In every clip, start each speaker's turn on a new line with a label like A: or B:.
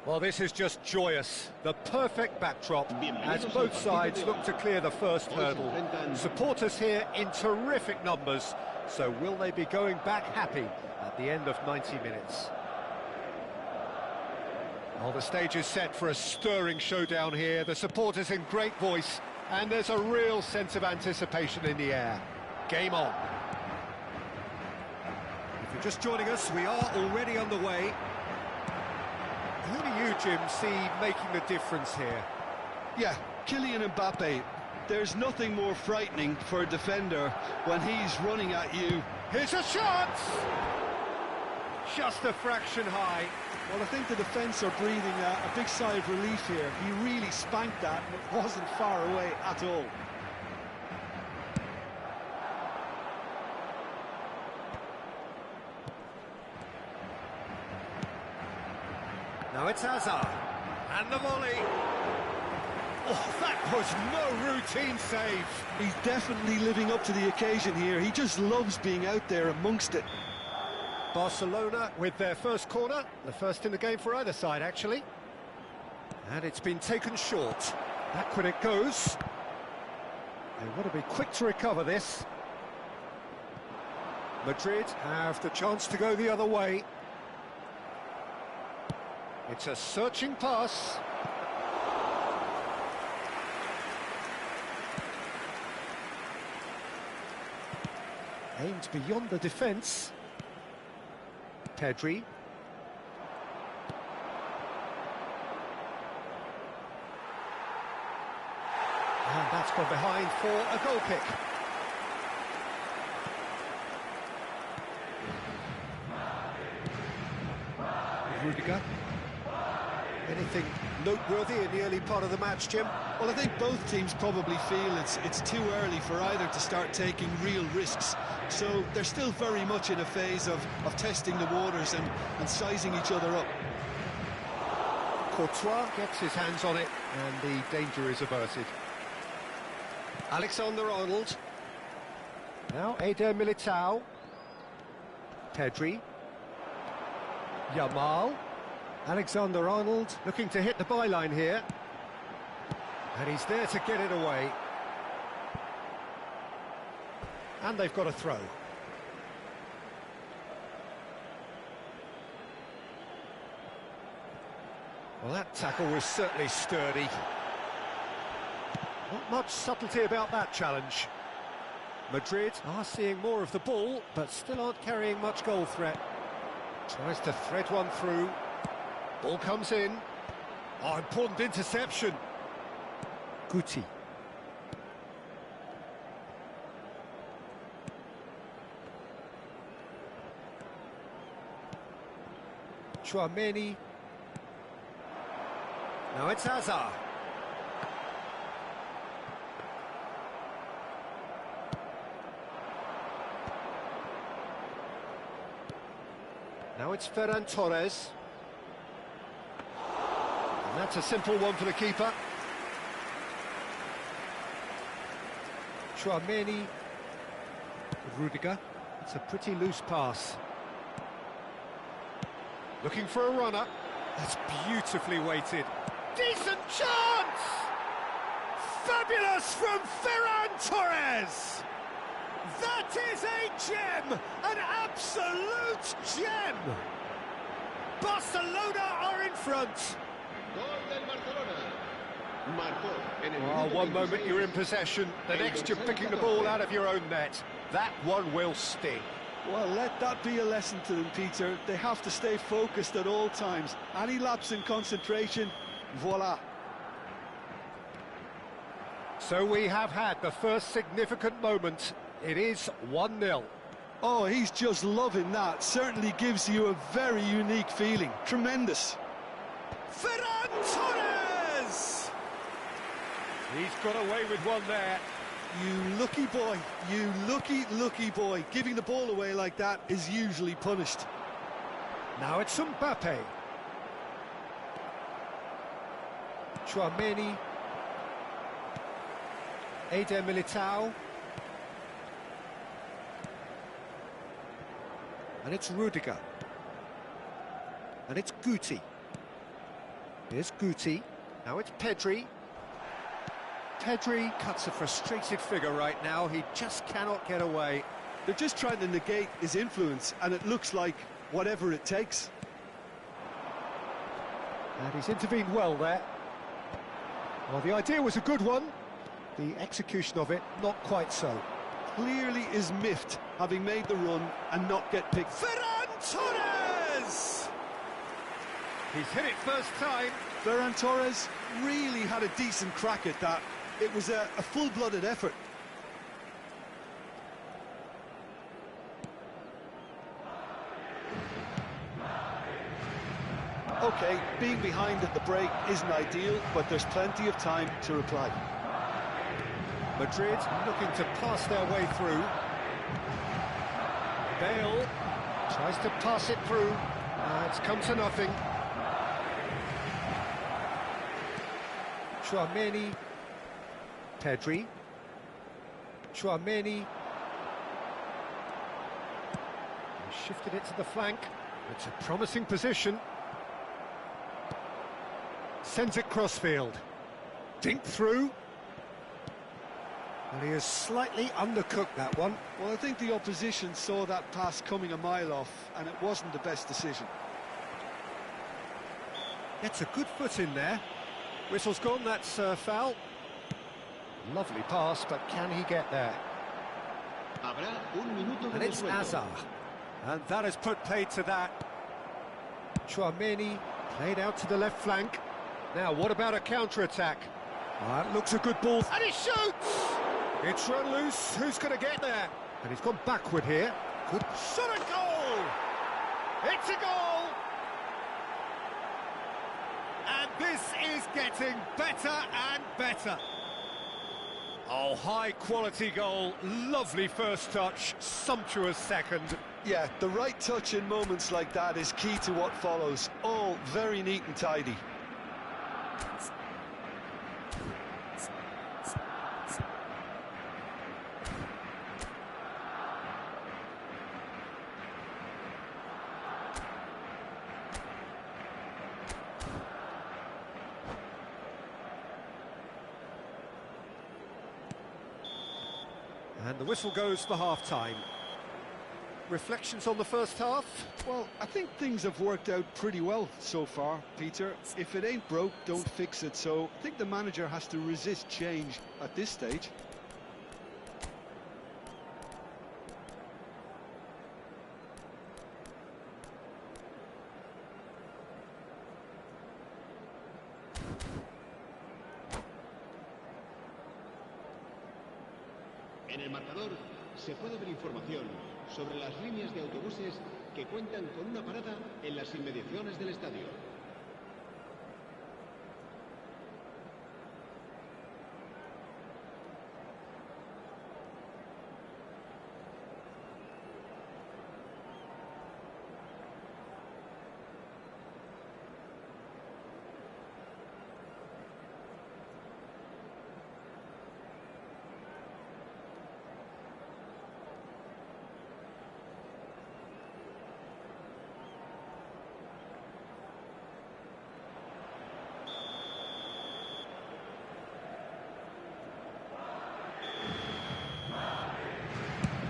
A: Well, this is just joyous. The perfect backdrop as both sides look to clear the first hurdle. Supporters here in terrific numbers, so will they be going back happy at the end of 90 minutes? Well, the stage is set for a stirring showdown here. The supporters in great voice, and there's a real sense of anticipation in the air. Game on. If you're just joining us, we are already underway. Who do you, Jim, see making the difference here?
B: Yeah, Kylian Mbappe. There's nothing more frightening for a defender when he's running at you.
A: Here's a shot! Just a fraction high.
C: Well, I think the defence are breathing a big sigh of relief here. He really spanked that, and it wasn't far away at all.
A: Now it's Hazard, and the volley. Oh, that was no routine save.
C: He's definitely living up to the occasion here. He just loves being out there amongst it.
A: Barcelona with their first corner, the first in the game for either side, actually. And it's been taken short. Back when it goes. They want to be quick to recover this. Madrid have the chance to go the other way. It's a searching pass. Aimed beyond the defence. Pedri. And that's gone behind for a goal kick. Rudiger. Anything noteworthy in the early part of the match, Jim?
B: Well, I think both teams probably feel it's too early for either to start taking real risks. So they're still very much in a phase of testing the waters and sizing each other up.
A: Courtois gets his hands on it, and the danger is averted. Alexander-Arnold. Now Eder Militao. Pedri. Yamal. Alexander-Arnold looking to hit the byline here. And he's there to get it away. And they've got a throw. Well, that tackle was certainly sturdy. Not much subtlety about that challenge. Madrid are seeing more of the ball, but still aren't carrying much goal threat. Tries to thread one through. Ball comes in. Oh, important interception. Guti. Chouameni. Now it's Hazard. Now it's Ferran Torres. And that's a simple one for the keeper. Chouameni. Rudiger. It's a pretty loose pass. Looking for a runner. That's beautifully weighted. Decent chance! Fabulous from Ferran Torres! That is a gem! An absolute gem! Barcelona are in front. Oh, one moment you're in possession, the next you're picking the ball out of your own net. That one will sting.
C: Well, let that be a lesson to them, Peter. They have to stay focused at all times. Any lapse in concentration, voila.
A: So we have had the first significant moment. It is 1-0.
C: Oh, he's just loving that. Certainly gives you a very unique feeling. Tremendous.
A: Ferran Torres! He's got away with one there.
C: You lucky boy, you lucky boy. Giving the ball away like that is usually punished.
A: Now it's Mbappe. Chouameni. Eder Militao. And it's Rudiger. And it's Guti. Here's Guti. Now it's Pedri. Pedri cuts a frustrated figure right now. He just cannot get away.
C: They're just trying to negate his influence, and it looks like whatever it takes.
A: And he's intervened well there. Well, the idea was a good one. The execution of it, not quite so.
C: Clearly is miffed, having made the run and not get picked.
A: Ferran Torres! He's hit it first time.
C: Ferran Torres really had a decent crack at that. It was a full-blooded effort. OK, being behind at the break isn't ideal, but there's plenty of time to reply.
A: Madrid looking to pass their way through. Bale tries to pass it through. It's come to nothing. Chouameni. Pedri. Chouameni. He shifted it to the flank. It's a promising position. Sends it crossfield. Dink through. Well, he has slightly undercooked that one.
C: Well, I think the opposition saw that pass coming a mile off, and it wasn't the best decision.
A: Gets a good foot in there. Whistle's gone, that's foul. Lovely pass, but can he get there? And it's Azar. And that has put paid to that. Chouameni played out to the left flank. Now, what about a counter-attack? That looks a good ball. And he shoots! It's run loose. Who's going to get there? And he's gone backward here. Good shot, a goal! It's a goal! And this is getting better and better. Oh, high-quality goal. Lovely first touch. Sumptuous second.
B: Yeah, the right touch in moments like that is key to what follows. All very neat and tidy.
A: And the whistle goes for half-time. Reflections on the first half?
C: Well, I think things have worked out pretty well so far, Peter. If it ain't broke, don't fix it. So I think the manager has to resist change at this stage.
D: En el marcador se puede ver información sobre las líneas de autobuses que cuentan con una parada en las inmediaciones del estadio.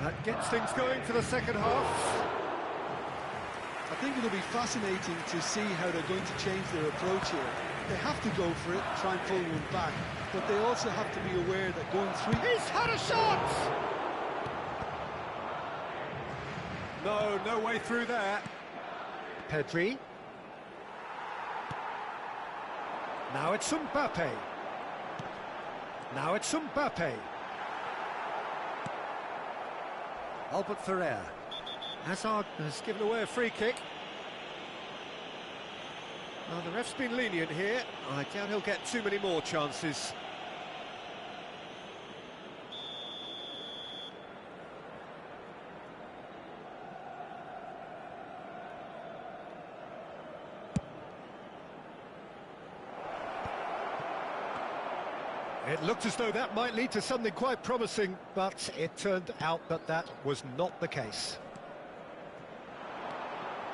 A: That gets things going for the second half.
C: I think it'll be fascinating to see how they're going to change their approach here. They have to go for it, try and pull one back, but they also have to be aware that going through...
A: He's had a shot! No way through there. Pedri. Now it's Mbappe. Albert Ferrer. Hazard has given away a free kick. Well, the ref's been lenient here. I doubt he'll get too many more chances. It looked as though that might lead to something quite promising, but it turned out that that was not the case.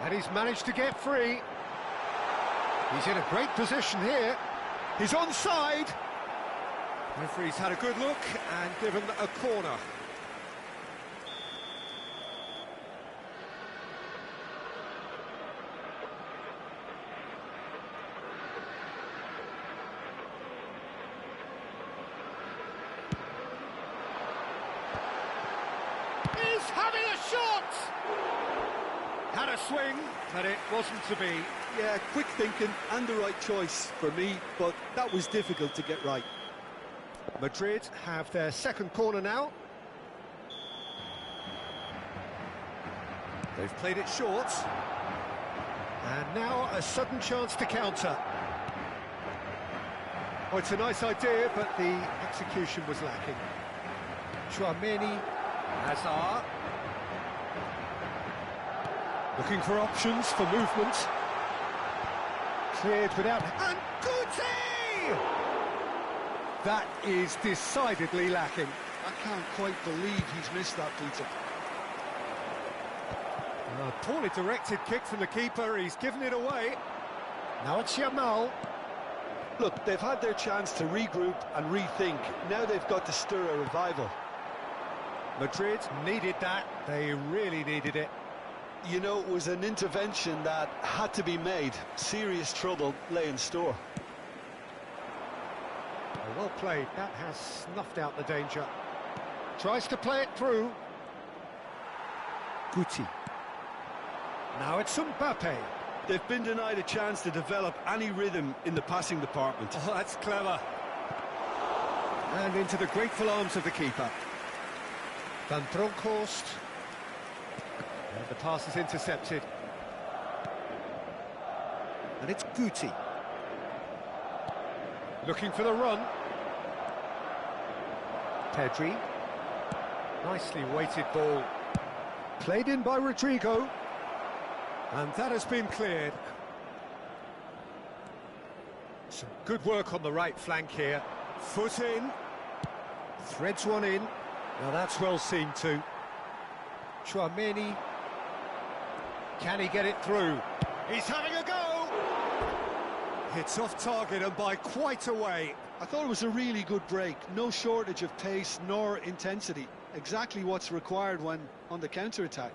A: And he's managed to get free. He's in a great position here. He's onside. Referee's had a good look and given a corner. He's having a shot! Had a swing, but it wasn't to be.
C: Yeah, quick thinking and the right choice for me, but that was difficult to get right.
A: Madrid have their second corner now. They've played it short. And now a sudden chance to counter. Oh, it's a nice idea, but the execution was lacking. Chouameni, Hazard. Looking for options for movement. Cleared without... And Guti! That is decidedly lacking.
C: I can't quite believe he's missed that, Peter.
A: A poorly directed kick from the keeper, he's given it away. Now it's Yamal.
C: Look, they've had their chance to regroup and rethink. Now they've got to stir a revival.
A: Madrid needed that, they really needed it.
C: You know, it was an intervention that had to be made. Serious trouble lay in store.
A: Well played, that has snuffed out the danger. Tries to play it through. Guti. Now it's Mbappe.
B: They've been denied a chance to develop any rhythm in the passing department.
A: Oh, that's clever. And into the grateful arms of the keeper. Van Bronckhorst. And the pass is intercepted. And it's Guti. Looking for the run. Pedri. Nicely weighted ball. Played in by Rodrigo. And that has been cleared. Some good work on the right flank here. Foot in. Threads one in. Now that's well seen too. Chouameni. Can he get it through? He's having a go! It's off target and by quite a way.
C: I thought it was a really good break. No shortage of pace nor intensity. Exactly what's required when on the counter-attack.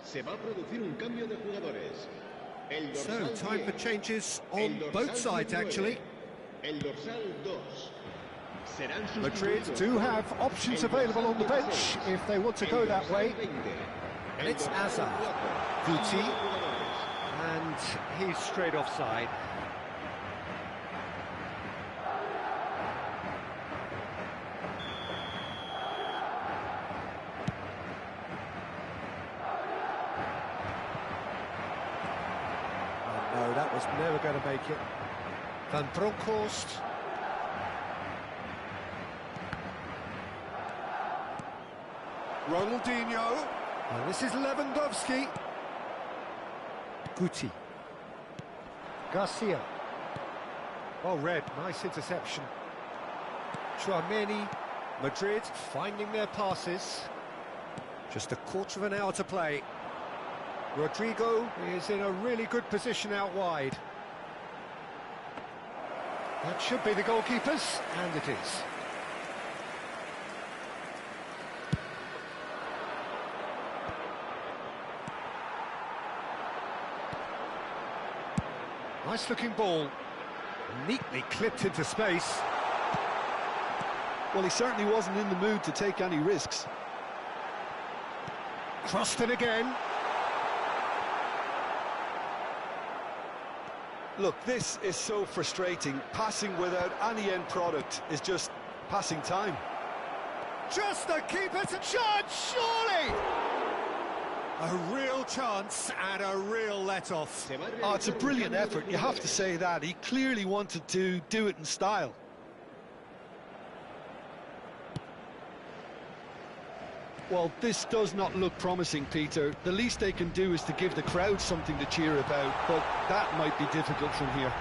D: Se va a producir un cambio de jugadores.
A: So, time for changes on both sides, actually.
D: El dorsal 2.
A: Madrid do have options available on the bench if they want to go that way. And it's Hazard. Guti. And he's straight offside. No, that was never going to make it. Van Bronckhorst. Ronaldinho. And this is Lewandowski. Guti. Garcia. Oh, red. Nice interception. Chouameni. Madrid finding their passes. Just a quarter of an hour to play. Rodrigo is in a really good position out wide. That should be the goalkeepers, and it is. Nice looking ball. Neatly clipped into space.
C: Well, he certainly wasn't in the mood to take any risks.
A: Crossed it again.
B: Look, this is so frustrating. Passing without any end product is just passing time.
A: Just the keeper's a chance, surely! A real chance and a real let-off.
C: Oh, it's a brilliant effort, you have to say that. He clearly wanted to do it in style. Well, this does not look promising, Peter. The least they can do is to give the crowd something to cheer about, but that might be difficult from here.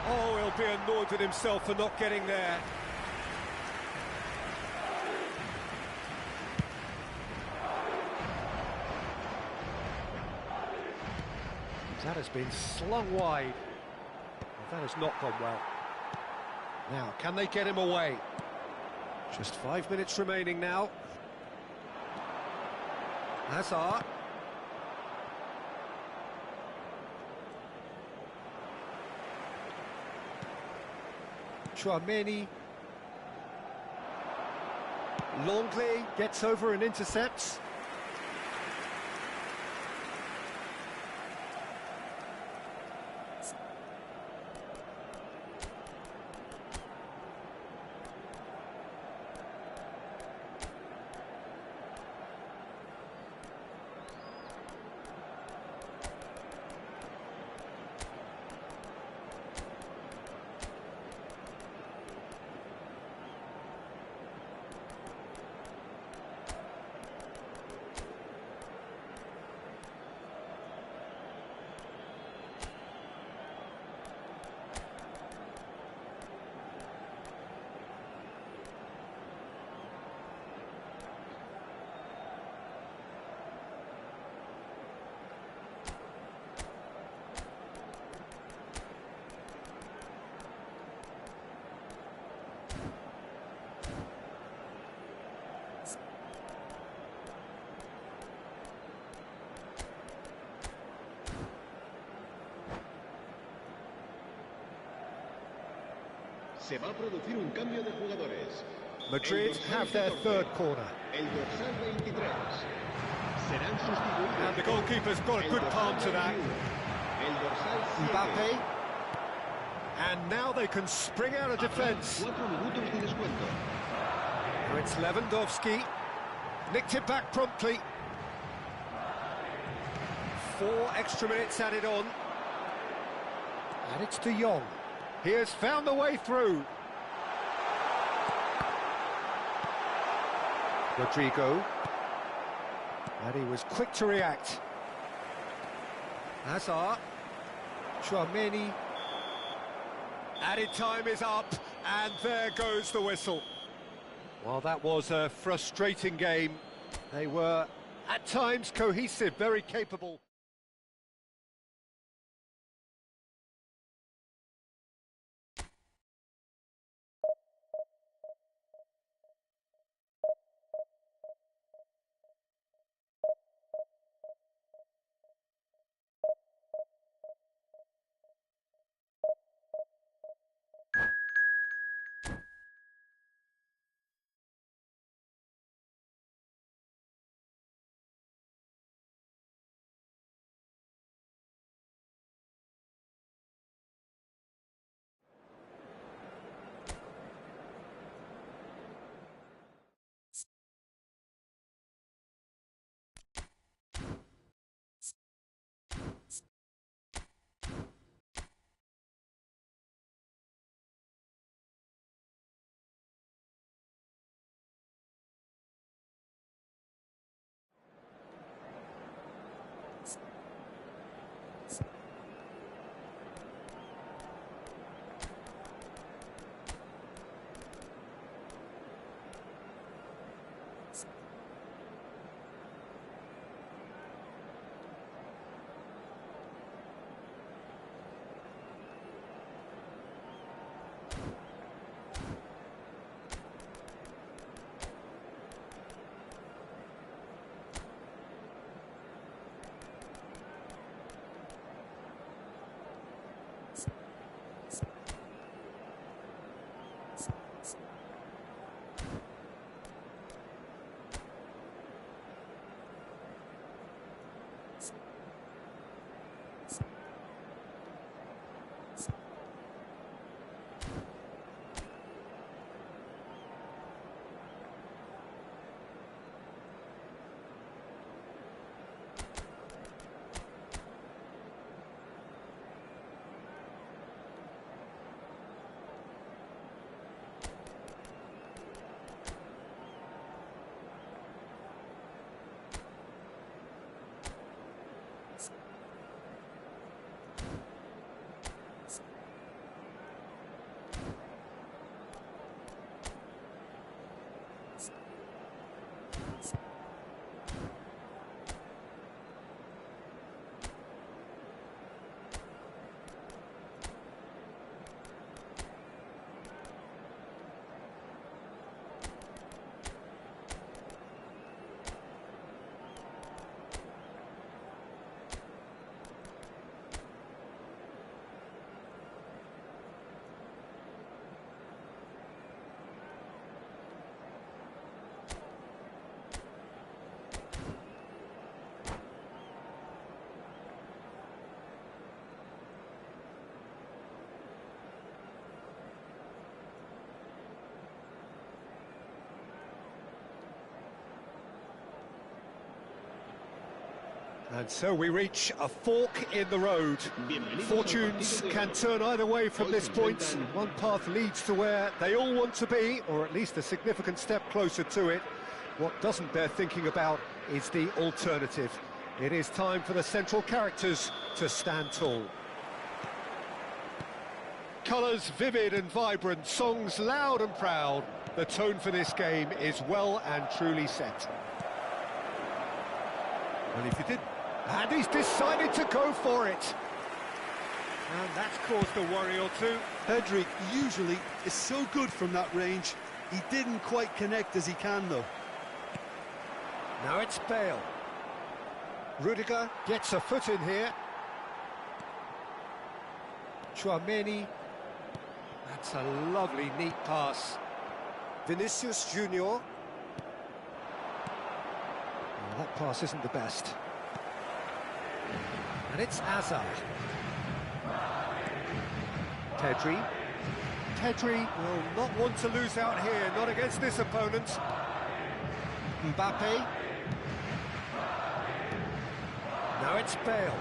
A: Oh, he'll be annoyed with himself for not getting there. That has been slung wide. That has not gone well. Now, can they get him away? Just 5 minutes remaining now. Hazard. Chouameni. Longley gets over and intercepts.
D: Se va a producir un cambio de jugadores.
A: Madrid have their third corner.
D: El dorsal 23. Serán sustituidos.
A: And the goalkeeper's got a good palm to that.
D: El dorsal 7.
A: Mbappe. And now they can spring out of defence.
D: 4 minutos de descuento.
A: Now it's Lewandowski. Nicked it back promptly. 4 extra minutes added on. And it's De Jong. He has found the way through. Rodrigo. And he was quick to react. Hazard. Chouameni. Added time is up, and there goes the whistle. Well, that was a frustrating game. They were, at times, cohesive, very capable. And so we reach a fork in the road. Fortunes can turn either way from this point. One path leads to where they all want to be, or at least a significant step closer to it. What doesn't bear thinking about is the alternative. It is time for the central characters to stand tall. Colours vivid and vibrant, songs loud and proud. The tone for this game is well and truly set. Well, if you did... And he's decided to go for it. And that's caused a worry or two.
B: Pedri usually is so good from that range. He didn't quite connect as he can, though.
A: Now it's Bale. Rudiger gets a foot in here. Chouameni. That's a lovely, neat pass. Vinicius Junior. Well, that pass isn't the best. And it's Hazard. Pedri. Pedri will not want to lose out here, not against this opponent. Mbappe. Now it's Bale.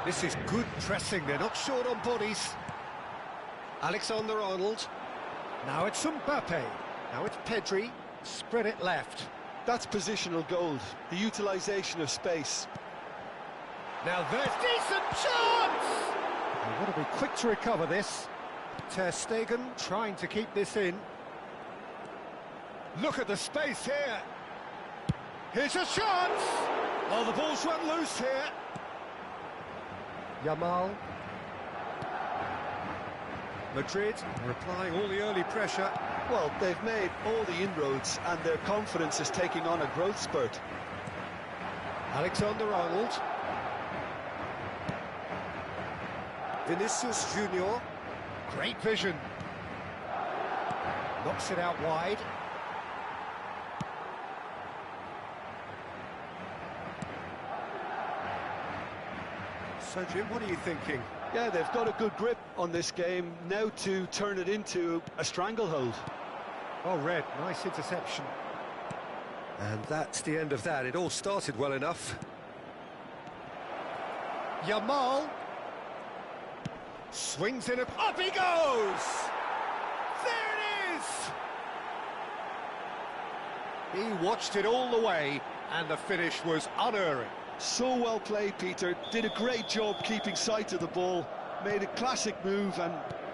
A: This is good pressing, they're not short on bodies. Alexander-Arnold. Now it's Mbappe. Now it's Pedri. Spread it left.
B: That's positional gold, the utilisation of space.
A: Now there's decent chance! They want to be quick to recover this. Ter Stegen trying to keep this in. Look at the space here. Here's a chance! Oh, the ball's run loose here. Yamal. Madrid are applying all the early pressure.
B: Well, they've made all the inroads and their confidence is taking on a growth spurt.
A: Alexander-Arnold. Vinicius Junior. Great vision. Knocks it out wide. So, Jim, what are you thinking?
B: Yeah, they've got a good grip on this game, now to turn it into a stranglehold.
A: Oh, Red, nice interception. And that's the end of that. It all started well enough. Yamal. Swings in, up he goes! There it is! He watched it all the way, and the finish was unerring.
B: So well played, Peter. Did a great job keeping sight of the ball, made a classic move and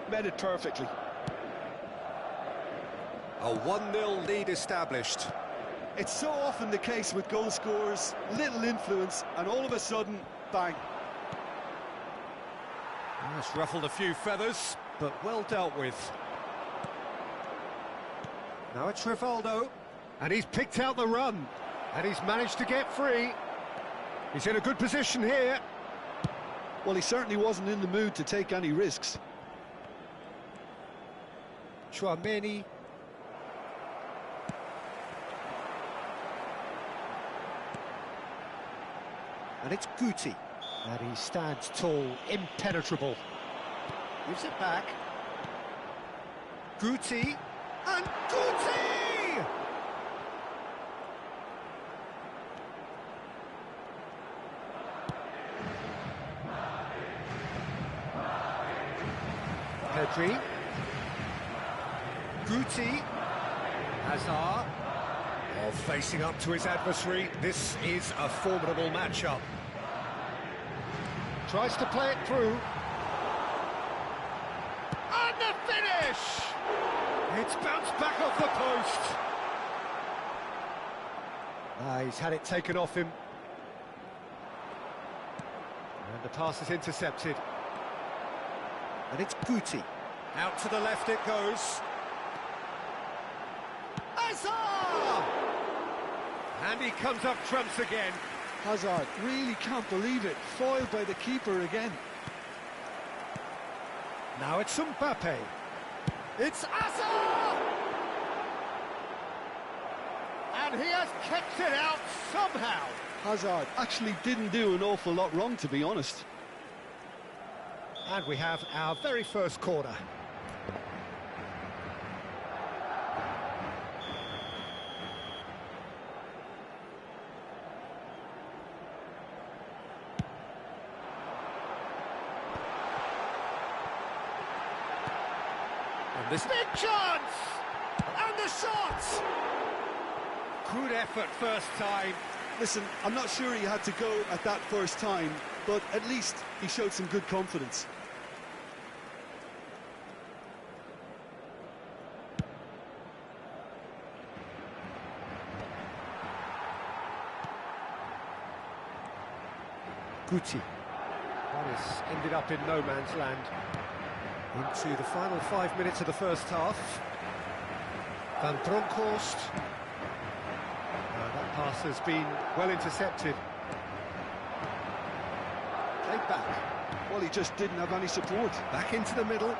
B: met it perfectly.
A: A 1-0 lead established.
B: It's so often the case with goal scorers, little influence, and all of a sudden, bang.
A: That's ruffled a few feathers, but well dealt with. Now it's Rivaldo, and he's picked out the run, and he's managed to get free. He's in a good position here.
B: Well, he certainly wasn't in the mood to take any risks.
A: Chouameni. And it's Guti. And he stands tall, impenetrable. Gives it back. Guti. And Guti! Pedri. Guti. Hazard. Oh, facing up to his adversary. This is a formidable matchup. Tries to play it through. And the finish! It's bounced back off the post. He's had it taken off him. And the pass is intercepted. And it's Guti. Out to the left it goes. Hazard! And he comes up trumps again.
B: Hazard really can't believe it, foiled by the keeper again.
A: Now it's Mbappe. It's Hazard! And he has kept it out somehow.
B: Hazard actually didn't do an awful lot wrong, to be honest.
A: And we have our very first corner. And this big chance! And the shot! Good effort first time.
B: Listen, I'm not sure he had to go at that first time, but at least he showed some good confidence.
A: Guti. That has ended up in no man's land. Into the final 5 minutes of the first half. Van Bronckhorst. That pass has been well intercepted. Played back.
B: Well, he just didn't have any support.
A: Back into the middle.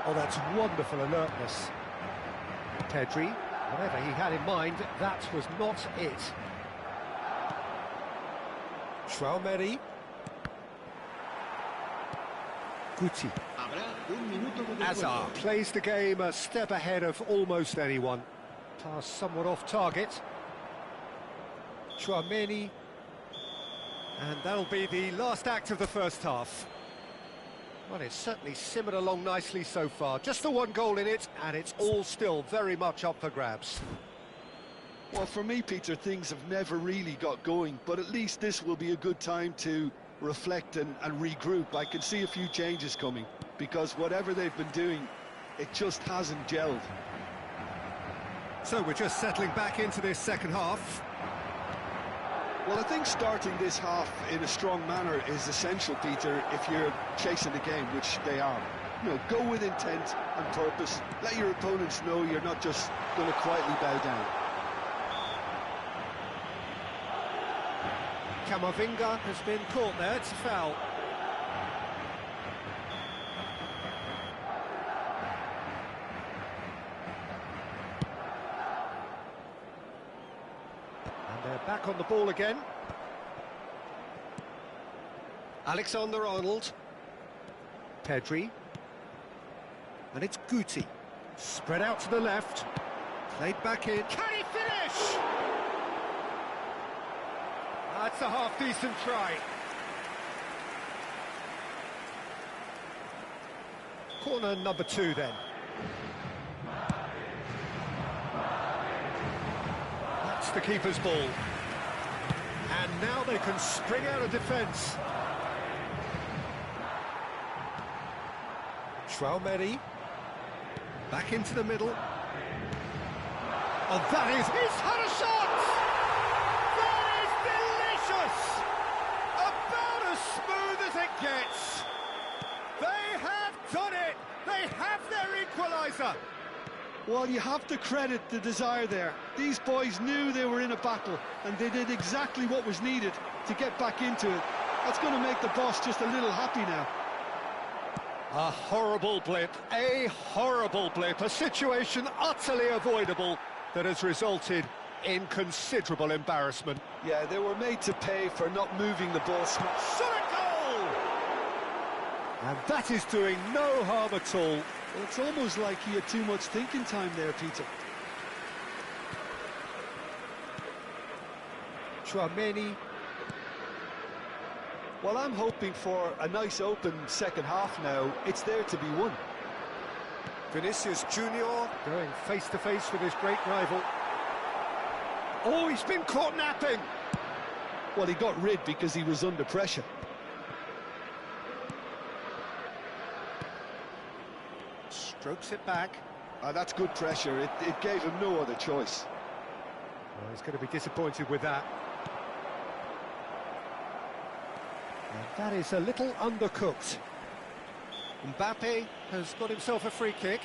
A: Oh, that's wonderful alertness. Pedri, whatever he had in mind, that was not it. Traumeri. Guti. Azar plays the game a step ahead of almost anyone. Pass somewhat off target. Traumeri. And that'll be the last act of the first half. Well, it's certainly simmered along nicely so far. Just the one goal in it, and it's all still very much up for grabs.
B: Well, for me, Peter, things have never really got going, but at least this will be a good time to reflect and regroup. I can see a few changes coming, because whatever they've been doing, it just hasn't gelled.
A: So we're just settling back into this second half.
B: Well, I think starting this half in a strong manner is essential, Peter, if you're chasing the game, which they are. You know, go with intent and purpose. Let your opponents know you're not just going to quietly bow down.
A: Camavinga has been caught there, it's a foul. And they're back on the ball again. Alexander-Arnold. Pedri. And it's Guti. Spread out to the left. Played back in. Can he finish? That's a half-decent try. Corner number 2 then. That's the keeper's ball. And now they can spring out of defence. Traumeri. Back into the middle. Oh, that is... He's had a shot! About as smooth as it gets. They have done it. They have their equaliser.
B: Well, you have to credit the desire there. These boys knew they were in a battle, and they did exactly what was needed to get back into it. That's going to make the boss just a little happy now.
A: A horrible blip, a situation utterly avoidable that has resulted in considerable embarrassment.
B: Yeah, they were made to pay for not moving the ball.
A: Shot goal! And that is doing no harm at all.
B: Well, it's almost like he had too much thinking time there, Peter.
A: Traumeri.
B: Well, I'm hoping for a nice open second half now. It's there to be won.
A: Vinicius Junior going face-to-face with his great rival. Oh, he's been caught napping.
B: Well, he got rid because he was under pressure.
A: Strokes it back.
B: That's good pressure. It gave him no other choice.
A: Well, he's going to be disappointed with that. And that is a little undercooked. Mbappe has got himself a free kick.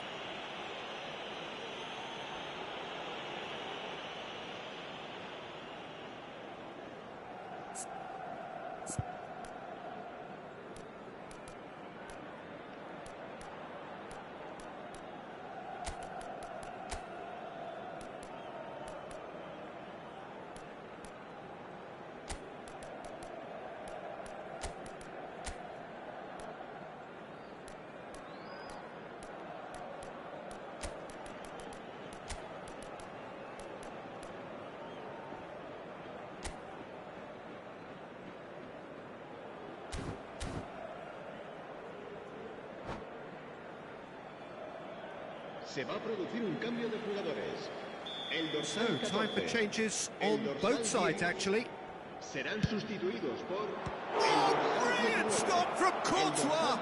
D: Se va a producir un cambio de jugadores.
A: So, time for changes on both sides, actually.
D: Serán sustituidos por...
A: Oh, brilliant stop from Courtois!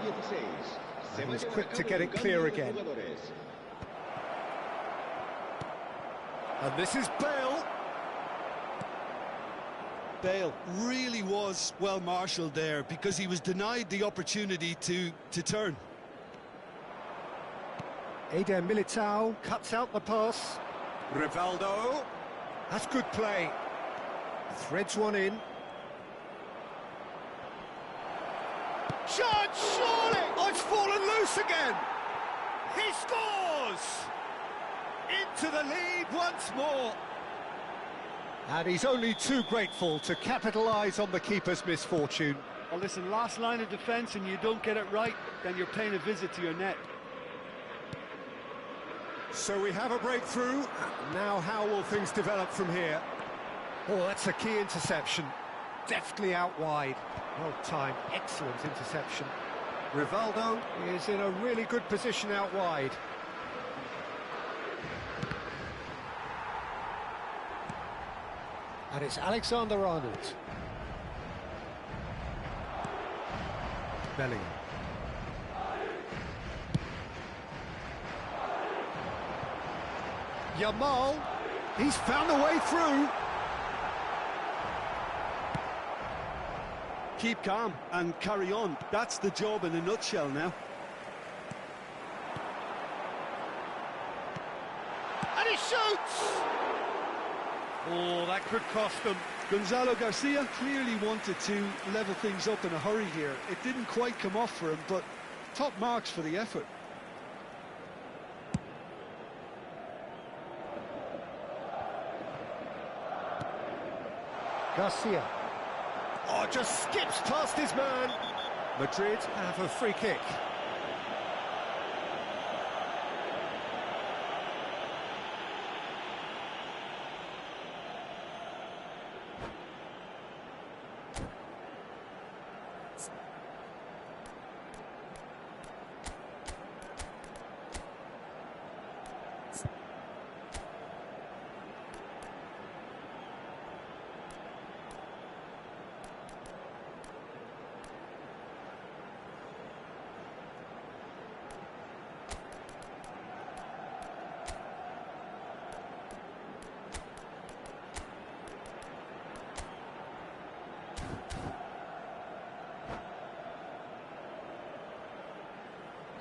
A: And he's quick to get it clear again. And this is Bale.
B: Bale really was well marshalled there because he was denied the opportunity to turn.
A: Eder Militao cuts out the pass. Rivaldo. That's good play. Threads one in. Chance, surely! Oh, it's fallen loose again! He scores! Into the lead once more. And he's only too grateful to capitalise on the keeper's misfortune.
C: Well, listen, last line of defence and you don't get it right, then you're paying a visit to your net.
A: So we have a breakthrough. Now how will things develop from here? Oh, that's a key interception. Deftly out wide. Well timed, excellent interception. Rivaldo is in a really good position out wide. And it's Alexander-Arnold. Bellingham. Yamal, he's found a way through.
B: Keep calm and carry on. That's the job in a nutshell now.
A: And he shoots! Oh, that could cost them.
C: Gonzalo Garcia clearly wanted to level things up in a hurry here. It didn't quite come off for him, but top marks for the effort.
A: Garcia. Oh, just skips past his man. Madrid have a free kick.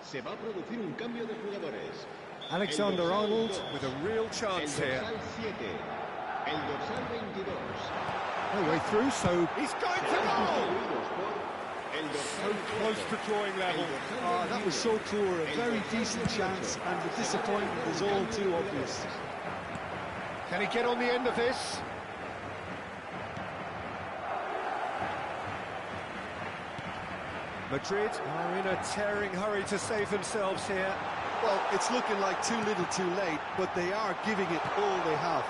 D: Se va a producir un cambio de jugadores.
A: Alexander-Arnold with a real chance here.
D: El dorsal 7, el dorsal 22.
A: No way through, so he's going to goal!
D: El
A: So
D: dorsal
A: close to drawing level.
C: That was so poor, a very decent chance, and the disappointment is all too obvious.
A: Can he get on the end of this? Madrid are in a tearing hurry to save themselves here.
B: Well, it's looking like too little too late, but they are giving it all they have.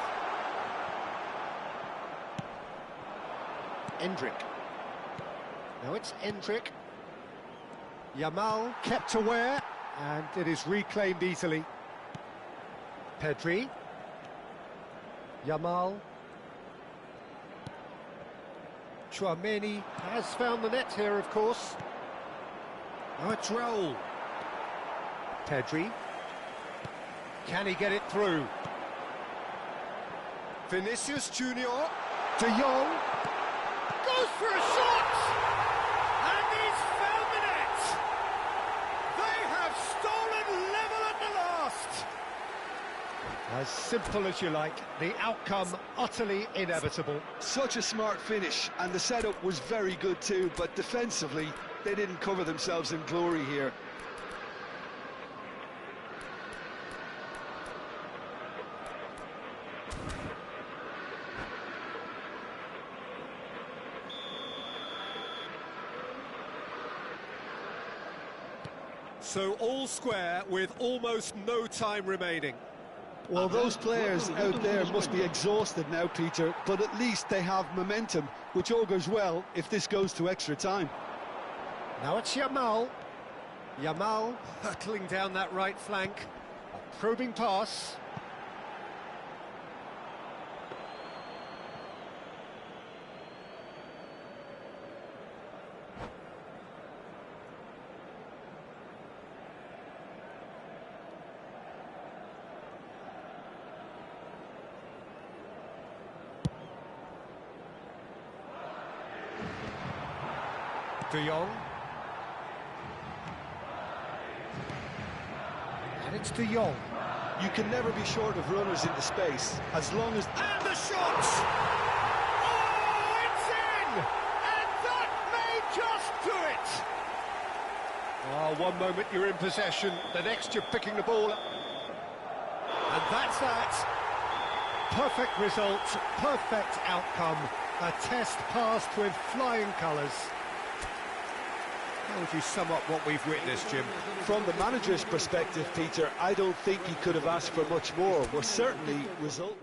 A: Endrick. Now it's Endrick. Yamal kept aware, and it is reclaimed easily. Pedri. Yamal. Chouameni has found the net here, of course. Now it's Raul. Pedri. Can he get it through? Vinicius Junior. De Jong. Goes for a shot! And he's found the net! They have stolen level at the last! As simple as you like, the outcome utterly inevitable.
B: Such a smart finish, and the setup was very good too, but defensively, they didn't cover themselves in glory here.
A: So all square with almost no time remaining.
B: Well, those players out there must be exhausted now, Peter, but at least they have momentum, which augurs well if this goes to extra time.
A: Now it's Yamal. Yamal hurtling down that right flank. A probing pass. De Jong. And it's De Jong.
B: You can never be short of runners into space, as long as...
A: And the shot! Oh, it's in! And that may just do it! Oh, one moment you're in possession, the next you're picking the ball up. And that's that. Perfect result, perfect outcome. A test passed with flying colours. How would you sum up what we've witnessed, Jim?
B: From the manager's perspective, Peter, I don't think he could have asked for much more. We're certainly result.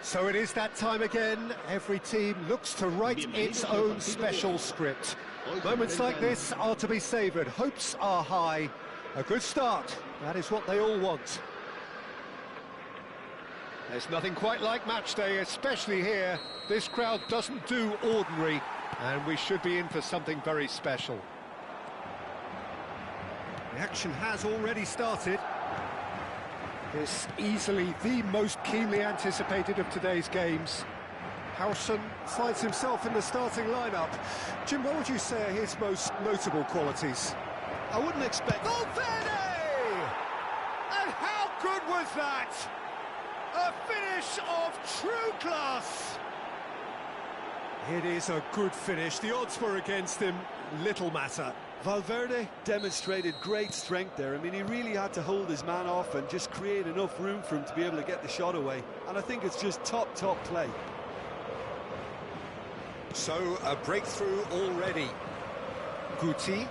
A: So it is that time again. Every team looks to write its own special script. Moments like this are to be savoured. Hopes are high. A good start. That is what they all want. There's nothing quite like match day, especially here. This crowd doesn't do ordinary, and we should be in for something very special. The action has already started. This easily the most keenly anticipated of today's games. Harrison finds himself in the starting lineup. Jim, what would you say are his most notable qualities?
B: I wouldn't expect...
A: Valverde! And how good was that? A finish of true class! It is a good finish. The odds were against him. Little matter.
B: Valverde demonstrated great strength there. I mean, he really had to hold his man off and just create enough room for him to be able to get the shot away. And I think it's just top play.
A: So, a breakthrough already. Guti.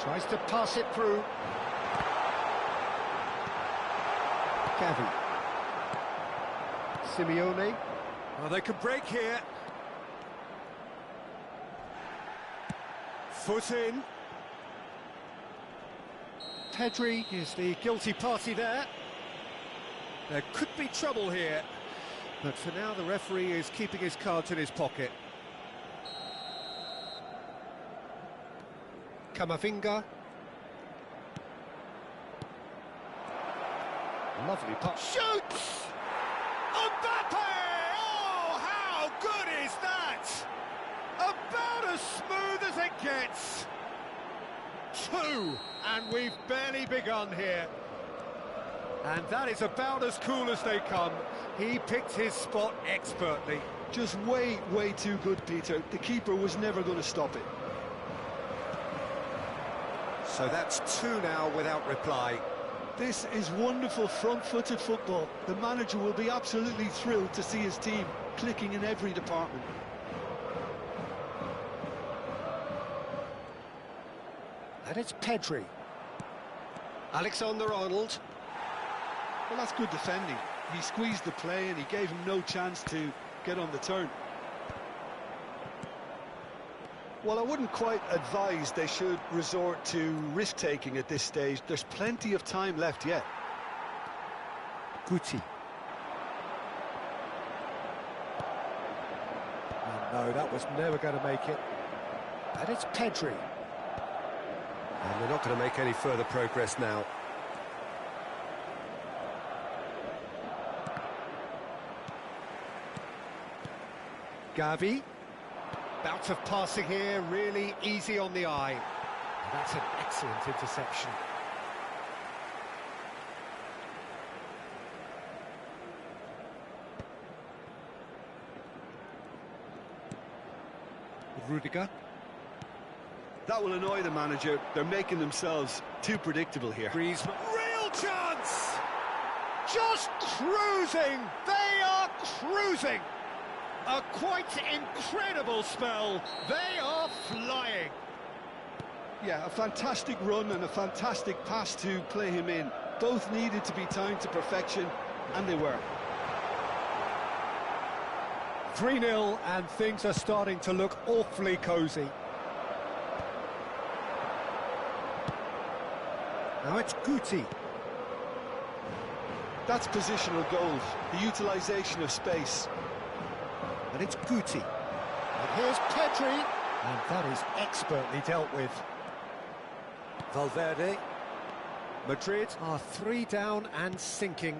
A: Tries to pass it through. Kevin. Simeone. Oh, they could break here. Foot in. Pedri is the guilty party there. There could be trouble here. But for now, the referee is keeping his cards in his pocket. Camavinga. Lovely pass. Shoots! Mbappe! Oh, how good is that? About as smooth as it gets. 2, and we've barely begun here. And that is about as cool as they come. He picked his spot expertly.
B: Just way too good, Peter. The keeper was never going to stop it.
A: So that's 2 now without reply.
B: This is wonderful front-footed football. The manager will be absolutely thrilled to see his team clicking in every department.
A: And it's Pedri. Alexander-Arnold.
B: Well, that's good defending. He squeezed the play and he gave him no chance to get on the turn. Well, I wouldn't quite advise they should resort to risk-taking at this stage. There's plenty of time left yet.
A: Guti. Oh, no, that was never going to make it. And it's Pedri. And they're not going to make any further progress now. Gavi. Bout of passing here, really easy on the eye. And that's an excellent interception. Rudiger.
B: That will annoy the manager. They're making themselves too predictable here.
A: Griezmann. Real chance! Just cruising! They are cruising! A quite incredible spell. They are flying.
B: Yeah, a fantastic run and a fantastic pass to play him in. Both needed to be timed to perfection, and they were.
A: 3-0, and things are starting to look awfully cosy. Now it's Guti.
B: That's positional goals, the utilisation of space.
A: And it's Guti. And here's Pedri. And that is expertly dealt with. Valverde. Madrid are 3 down and sinking.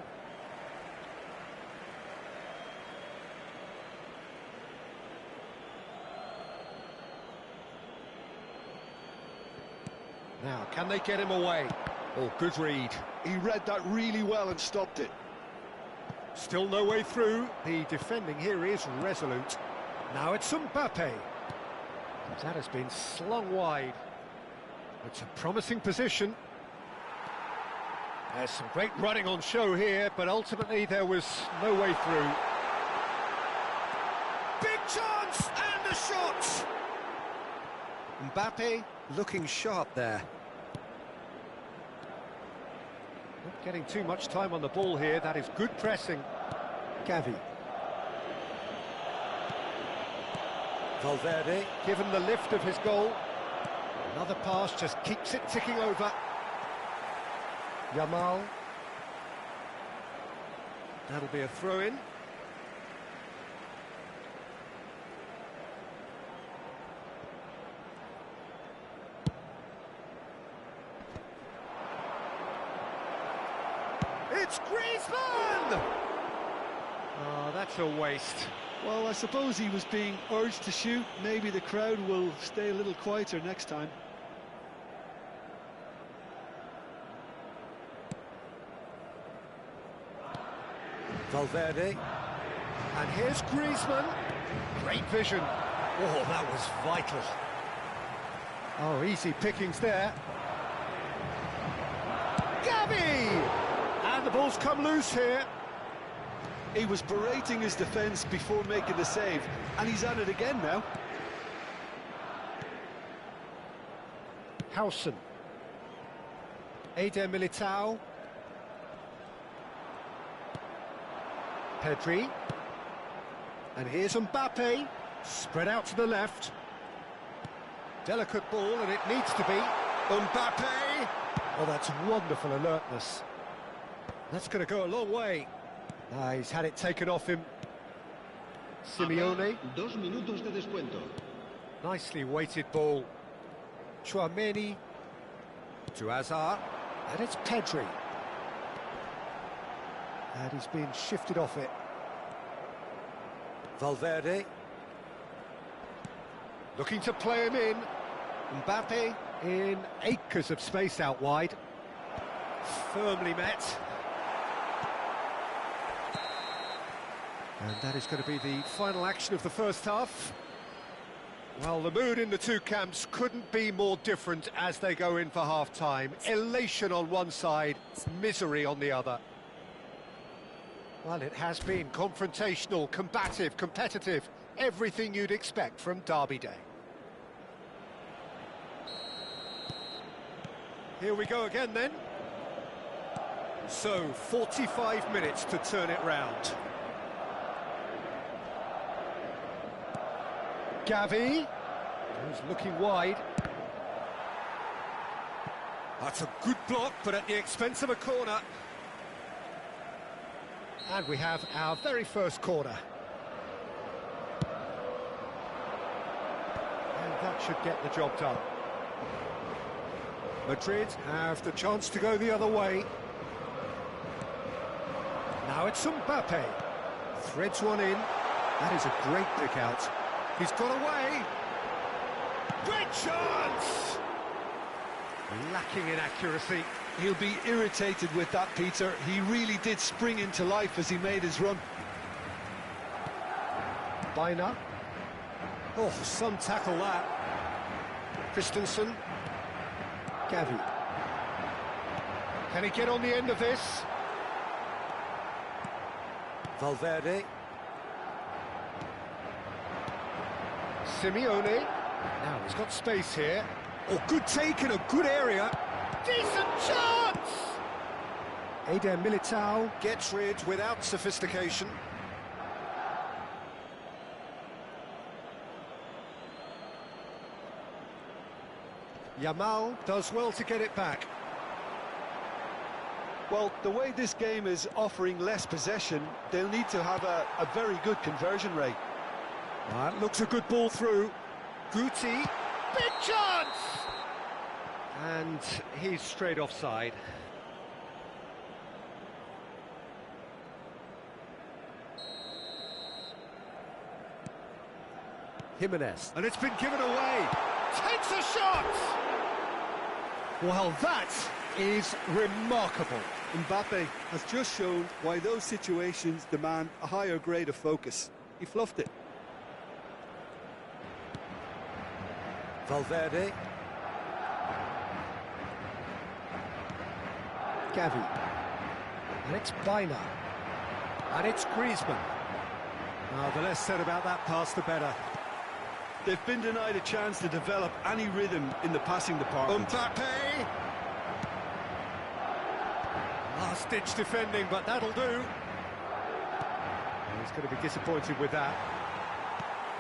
A: Now, can they get him away? Oh, good read.
B: He read that really well and stopped it.
A: Still no way through. The defending here is resolute. Now it's Mbappe. That has been slung wide. It's a promising position. There's some great running on show here, but ultimately there was no way through. Big chance! And the shot! Mbappe looking sharp there. Not getting too much time on the ball here. That is good pressing. Gavi. Valverde, given the lift of his goal. Another pass just keeps it ticking over. Yamal. That'll be a throw-in. It's Griezmann! Oh, that's a waste.
B: Well, I suppose he was being urged to shoot. Maybe the crowd will stay a little quieter next time.
A: Valverde. And here's Griezmann. Great vision. Oh, that was vital. Oh, easy pickings there. Gavi! And the ball's come loose here.
B: He was berating his defence before making the save, and he's at it again now.
A: Howson. Eder Militao. Pedri. And here's Mbappe. Spread out to the left. Delicate ball, and it needs to be. Mbappe! Oh, that's wonderful alertness. That's going to go a long way. He's had it taken off him. Simeone.
D: 2 minutos de descuento.
A: Nicely weighted ball. Chouameni to Hazard. And it's Pedri. And he's being shifted off it. Valverde. Looking to play him in. Mbappe in acres of space out wide. Firmly met. And that is going to be the final action of the first half. Well, the mood in the two camps couldn't be more different as they go in for half-time. Elation on one side, misery on the other. Well, it has been confrontational, combative, competitive, everything you'd expect from Derby Day. Here we go again then. So, 45 minutes to turn it round. Gavi, who's looking wide. That's a good block, but at the expense of a corner. And we have our very first corner. And that should get the job done. Madrid have the chance to go the other way. Now it's Mbappe. Threads one in. That is a great pick out. He's got away. Great chance! Lacking in accuracy.
C: He'll be irritated with that, Peter. He really did spring into life as he made his run.
A: Bina. Oh, some tackle that. Christensen. Gavi. Can he get on the end of this? Valverde. Simeone. Now he's got space here. Oh, good take in a good area. Decent chance! Eder Militao gets rid without sophistication. Yamal does well to get it back.
C: Well, the way this game is offering less possession, they'll need to have a very good conversion rate.
A: That looks a good ball through. Guti, big chance! And he's straight offside. Jimenez. And it's been given away. Takes a shot! Well, that is remarkable.
C: Mbappe has just shown why those situations demand a higher grade of focus. He fluffed it.
A: Valverde. Gavi. And it's Bina. And it's Griezmann. Oh, the less said about that pass, the better.
C: They've been denied a chance to develop any rhythm in the passing department.
A: Mbappe! Last-ditch defending, but that'll do. He's going to be disappointed with that.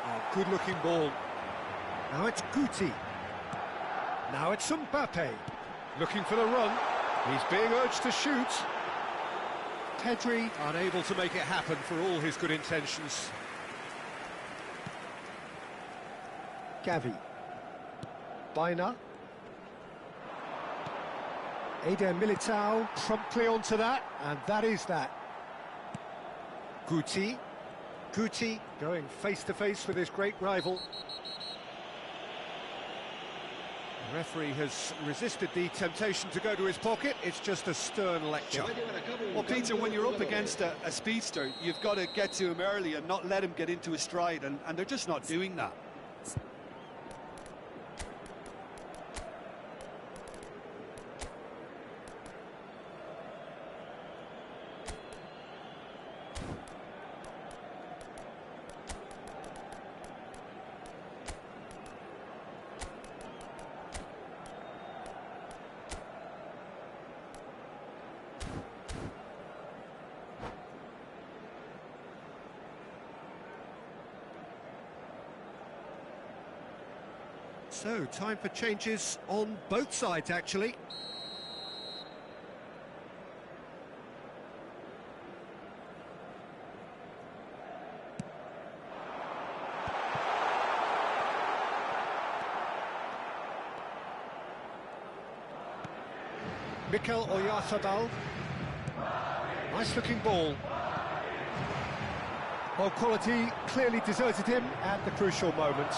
A: Oh, good-looking ball. Now it's Guti. Now it's Mbappe. Looking for the run. He's being urged to shoot. Pedri unable to make it happen for all his good intentions. Gavi. Bina. Eder Militao promptly onto that, and that is that. Guti. Guti going face-to-face with his great rival. The referee has resisted the temptation to go to his pocket. It's just a stern lecture.
C: Well, Peter, when you're up against a speedster, you've got to get to him early and not let him get into his stride, and they're just not doing that.
A: So, time for changes on both sides, actually. Mikel Oyarzabal. Nice-looking ball. Well, quality clearly deserted him at the crucial moment.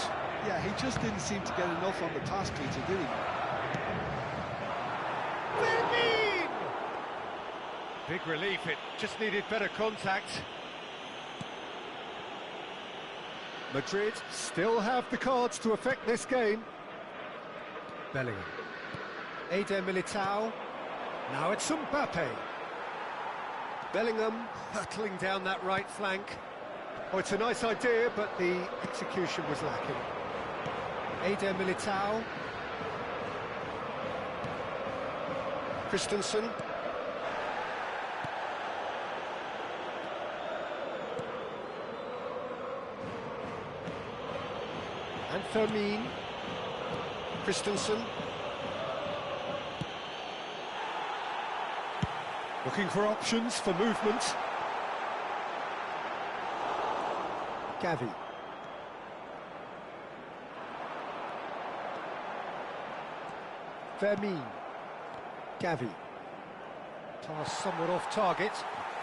C: Yeah, he just didn't seem to get enough on the pass, Peter, did he?
A: Fermin! Big relief, it just needed better contact. Madrid still have the cards to affect this game. Bellingham. Eder Militao. Now it's Mbappe. Bellingham hurtling down that right flank. Oh, it's a nice idea, but the execution was lacking. Eder Militao. Christensen. And Fermin. Christensen. Looking for options for movement. Gavi. Fermin. Gavi. Pass somewhat off target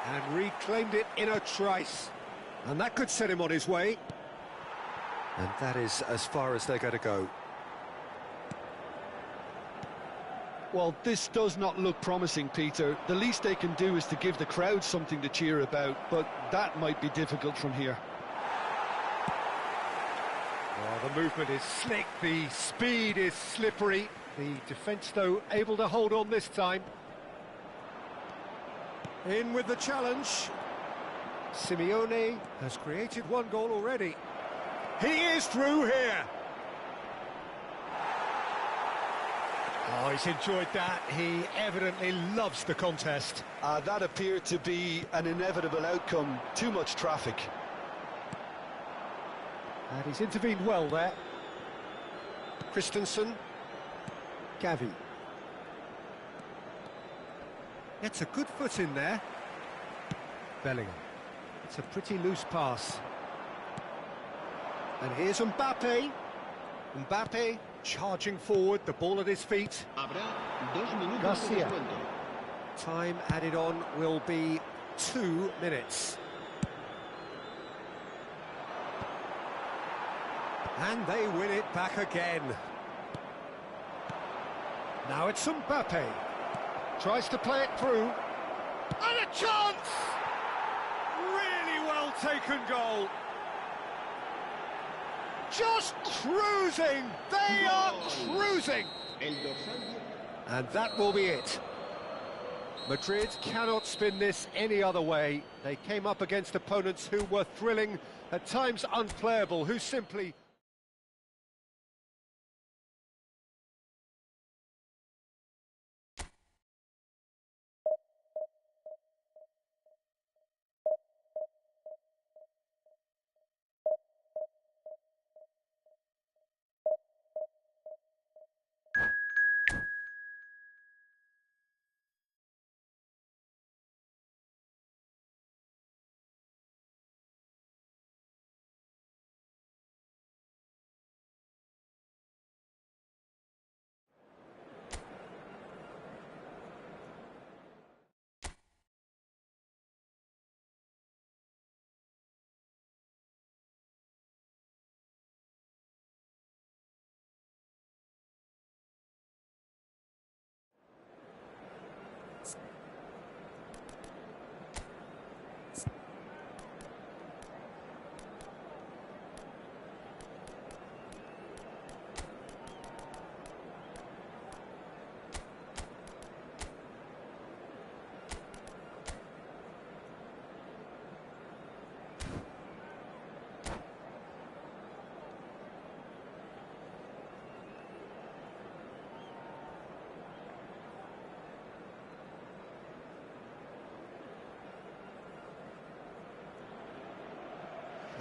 A: and reclaimed it in a trice. And that could set him on his way. And that is as far as they're going to go.
B: Well, this does not look promising, Peter. The least they can do is to give the crowd something to cheer about, but that might be difficult from here.
A: Well, the movement is slick, the speed is slippery. The defence, though, able to hold on this time. In with the challenge. Simeone has created one goal already. He is through here. Oh, he's enjoyed that. He evidently loves the contest.
B: That appeared to be an inevitable outcome. Too much traffic.
A: And he's intervened well there. Christensen. Gavi. Gets a good foot in there. Bellingham. It's a pretty loose pass. And here's Mbappe. Mbappe charging forward, the ball at his feet. Garcia. Time added on will be 2 minutes. And they win it back again. Now it's Mbappe. Tries to play it through. And a chance! Really well taken goal. Just cruising! They are cruising! And that will be it. Madrid cannot spin this any other way. They came up against opponents who were thrilling, at times unplayable, who simply...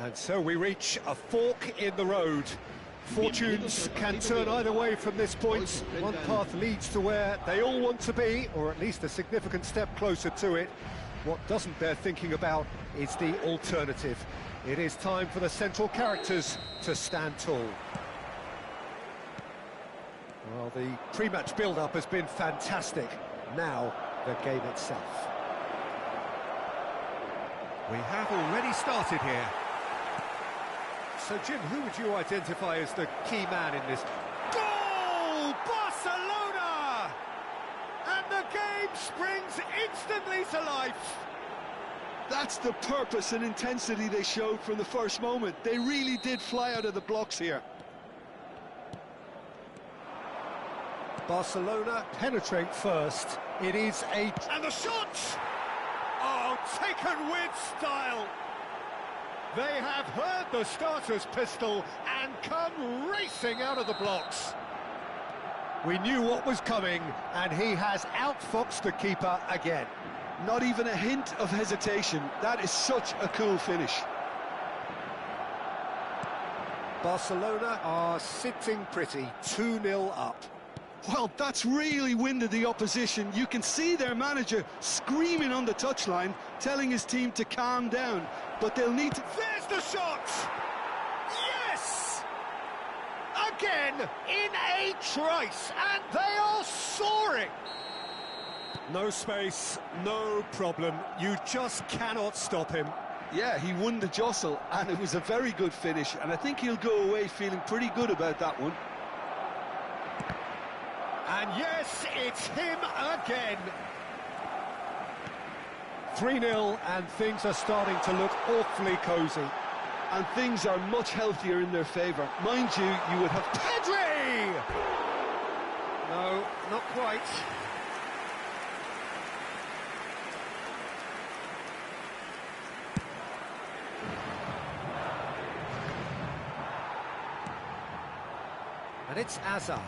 A: And so we reach a fork in the road. Fortunes can turn either way from this point. One path leads to where they all want to be, or at least a significant step closer to it. What doesn't bear thinking about is the alternative. It is time for the central characters to stand tall. Well, the pre-match build-up has been fantastic. Now, the game itself. We have already started here. So, Jim, who would you identify as the key man in this? Goal! Barcelona! And the game springs instantly to life.
B: That's the purpose and intensity they showed from the first moment. They really did fly out of the blocks here.
A: Barcelona penetrate first. It is a... And the shot! Oh, taken with style. They have heard the starter's pistol and come racing out of the blocks. We knew what was coming, and he has outfoxed the keeper again.
B: Not even a hint of hesitation. That is such a cool finish.
A: Barcelona are sitting pretty, 2-0 up.
B: Well, that's really winded the opposition. You can see their manager screaming on the touchline, telling his team to calm down. But they'll need to...
A: There's the shot! Yes! Again, in a trice, and they are soaring! No space, no problem. You just cannot stop him.
B: Yeah, he won the jostle, and it was a very good finish, and I think he'll go away feeling pretty good about that one.
A: And yes, it's him again. 3-0, and things are starting to look awfully cosy.
B: And things are much healthier in their favour. Mind you, you would have...
A: Pedri! No, not quite. And it's Azar.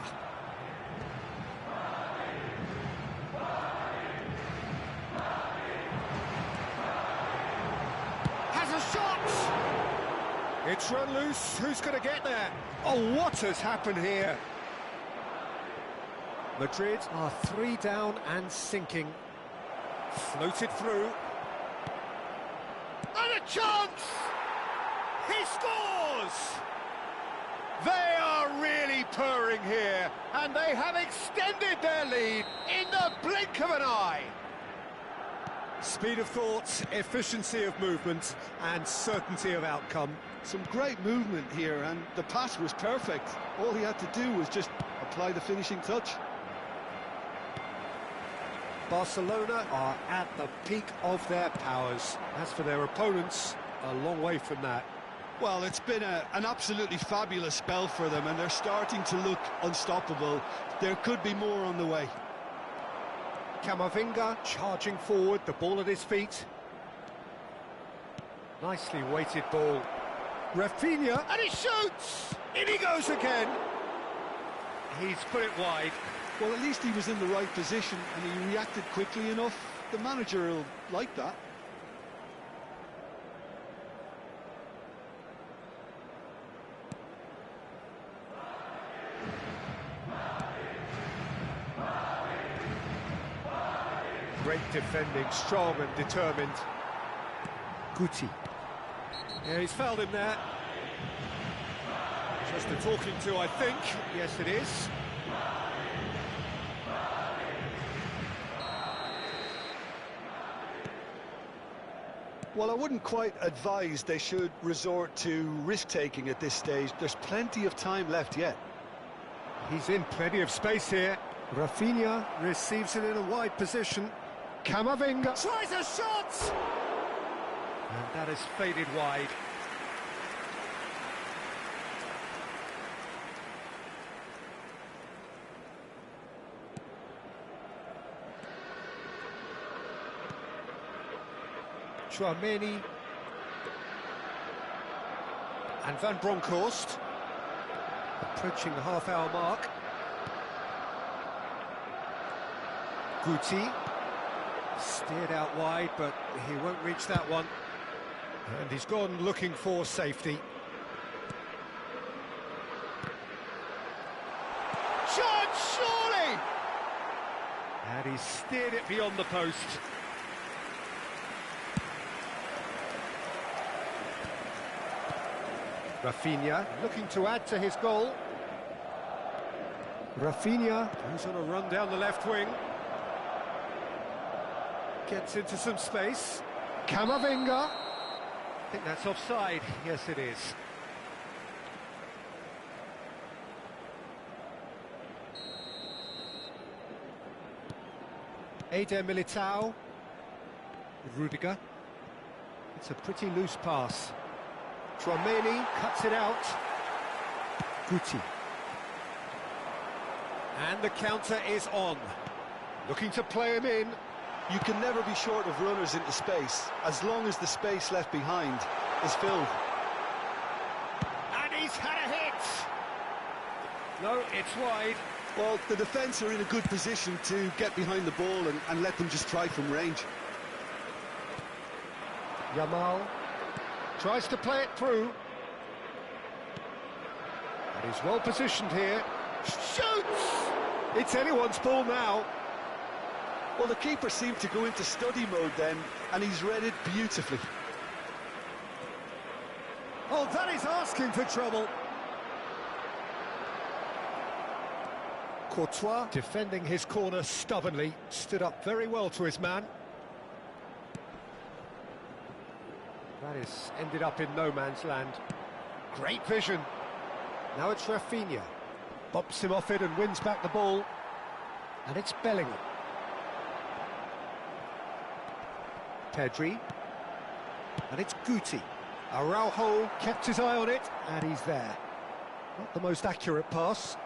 A: It's run loose. Who's going to get there? Oh, what has happened here? Madrid are 3 down and sinking. Floated through. And a chance! He scores! They are really purring here, and they have extended their lead in the blink of an eye. Speed of thought, efficiency of movement, and certainty of outcome.
B: Some great movement here, and the pass was perfect. All he had to do was just apply the finishing touch.
A: Barcelona are at the peak of their powers. As for their opponents, a long way from that.
B: Well, it's been an absolutely fabulous spell for them, and they're starting to look unstoppable. There could be more on the way.
A: Camavinga charging forward, the ball at his feet. Nicely weighted ball. Rafinha, and he shoots! In he goes again. He's put it wide.
B: Well, at least he was in the right position, and he reacted quickly enough. The manager will like that.
A: Great defending, strong and determined. Guti. Yeah, he's fouled him there. Just a talking to, I think. Yes, it is.
B: Well, I wouldn't quite advise they should resort to risk-taking at this stage. There's plenty of time left yet.
A: He's in plenty of space here. Rafinha receives it in a wide position. Camavinga tries a shot! And that is faded wide. Chouameni and Van Bronckhorst approaching the half-hour mark. Guti steered out wide, but he won't reach that one. And he's gone looking for safety. Chance, surely! And he steered it beyond the post. Rafinha looking to add to his goal. Rafinha goes on a run down the left wing. Gets into some space. Camavinga. I think that's offside. Yes, it is. Eder Militao. Rudiger. It's a pretty loose pass. Tromeni cuts it out. Guti. And the counter is on. Looking to play him in.
B: You can never be short of runners into space, as long as the space left behind is filled.
A: And he's had a hit! No, it's wide.
B: Well, the defence are in a good position to get behind the ball and let them just try from range.
A: Yamal tries to play it through. And he's well positioned here. Shoots! It's anyone's ball now.
B: Well, the keeper seemed to go into study mode then, and he's read it beautifully.
A: Oh, that is asking for trouble. Courtois, defending his corner stubbornly, stood up very well to his man. That is ended up in no man's land. Great vision. Now it's Rafinha. Bops him off it and wins back the ball. And it's Bellingham. Pedri. And it's Guti. Araujo kept his eye on it, and he's there. Not the most accurate pass.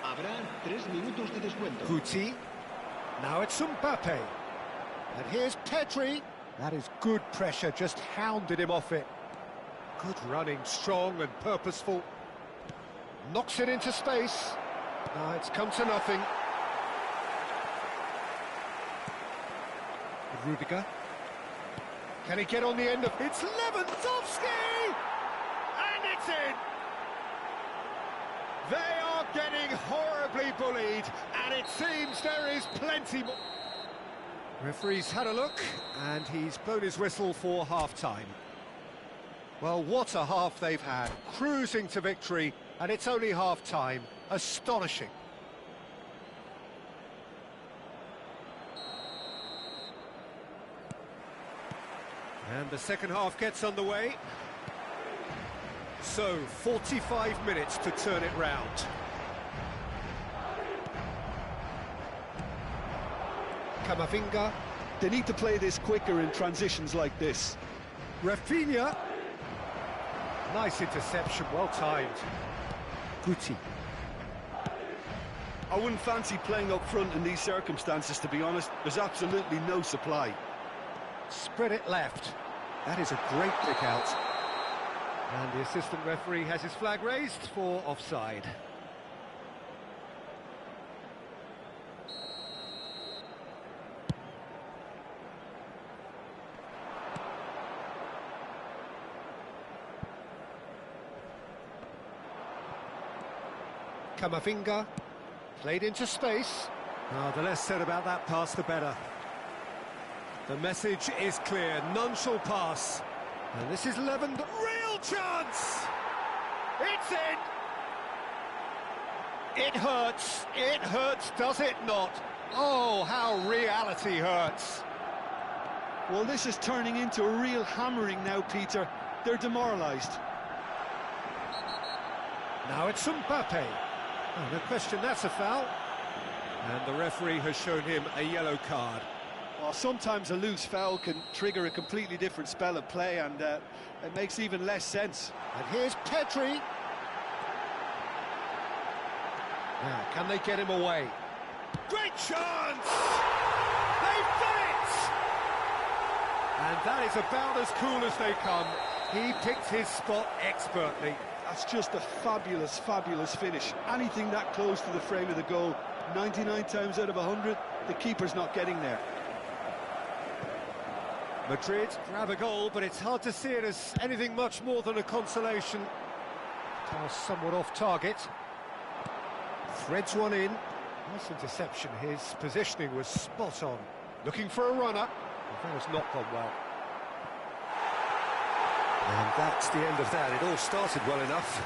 D: Habrá 3 minutos de descuento.
A: Guti. Now it's Mbappe. And here's Pedri. That is good pressure, just hounded him off it. Good running, strong and purposeful. Knocks it into space. It's come to nothing. Rudiger. Can he get on the end of... It's Lewandowski! And it's in! They are getting horribly bullied, and it seems there is plenty more. Referee's had a look, and he's blown his whistle for half-time. Well, what a half they've had. Cruising to victory, and it's only half-time. Astonishing. And the second half gets underway. So, 45 minutes to turn it round. Camavinga.
B: They need to play this quicker in transitions like this.
A: Rafinha. Nice interception, well timed. Guti.
B: I wouldn't fancy playing up front in these circumstances, to be honest. There's absolutely no supply.
A: Spread it left. That is a great kick out. And the assistant referee has his flag raised for offside. Camavinga, played into space. The less said about that pass, the better. The message is clear, none shall pass. And this is Levin, real chance! It's in! It hurts, does it not? Oh, how reality hurts.
B: Well, this is turning into a real hammering now, Peter. They're demoralised.
A: Now it's Mbappe. No question, that's a foul. And the referee has shown him a yellow card.
B: Well, sometimes a loose foul can trigger a completely different spell of play, and it makes even less sense.
A: And here's Pedri. Now, can they get him away? Great chance! They've done it! And that is about as cool as they come. He picked his spot expertly.
B: That's just a fabulous, fabulous finish. Anything that close to the frame of the goal, 99 times out of 100, the keeper's not getting there.
A: Madrid grab a goal, but it's hard to see it as anything much more than a consolation. Pass somewhat off target. Threads one in. Nice interception. His positioning was spot on. Looking for a runner. That has not gone well. And that's the end of that. It all started well enough.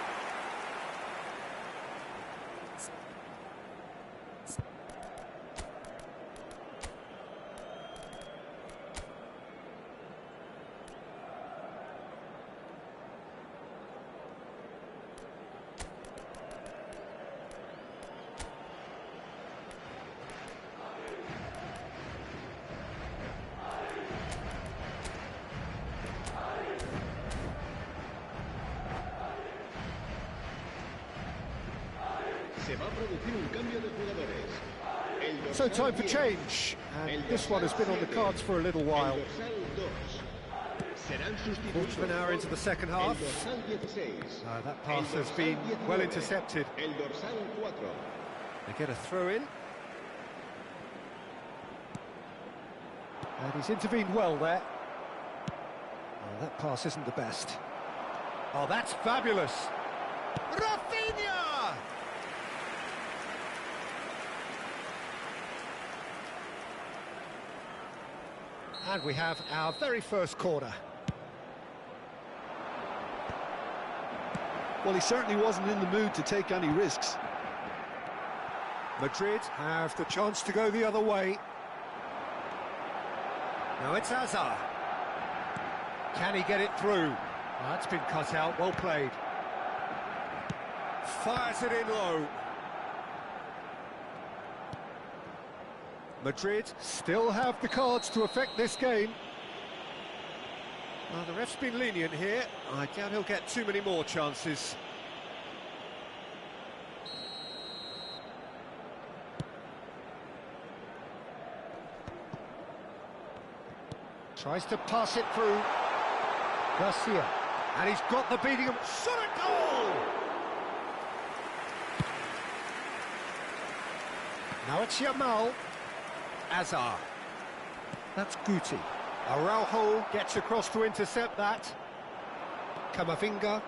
D: Se va a producir un cambio de jugadores.
A: So time for change, and this one has been on the cards for a little while. Quarter of an hour into the second half. That pass has been well intercepted. They get a throw in. And he's intervened well there. Oh, that pass isn't the best. Oh, that's fabulous. Rafinha! And we have our very first corner.
B: Well, he certainly wasn't in the mood to take any risks.
A: Madrid have the chance to go the other way. Now it's Hazard. Can he get it through? Oh, that's been cut out, well played. Fires it in low. Madrid still have the cards to affect this game. Well, the ref's been lenient here. I doubt he'll get too many more chances. Tries to pass it through. Garcia. And he's got the beating of... Shot a goal! Now it's Yamal. Hazard. That's Guti. Araujo gets across to intercept that. Camavinga.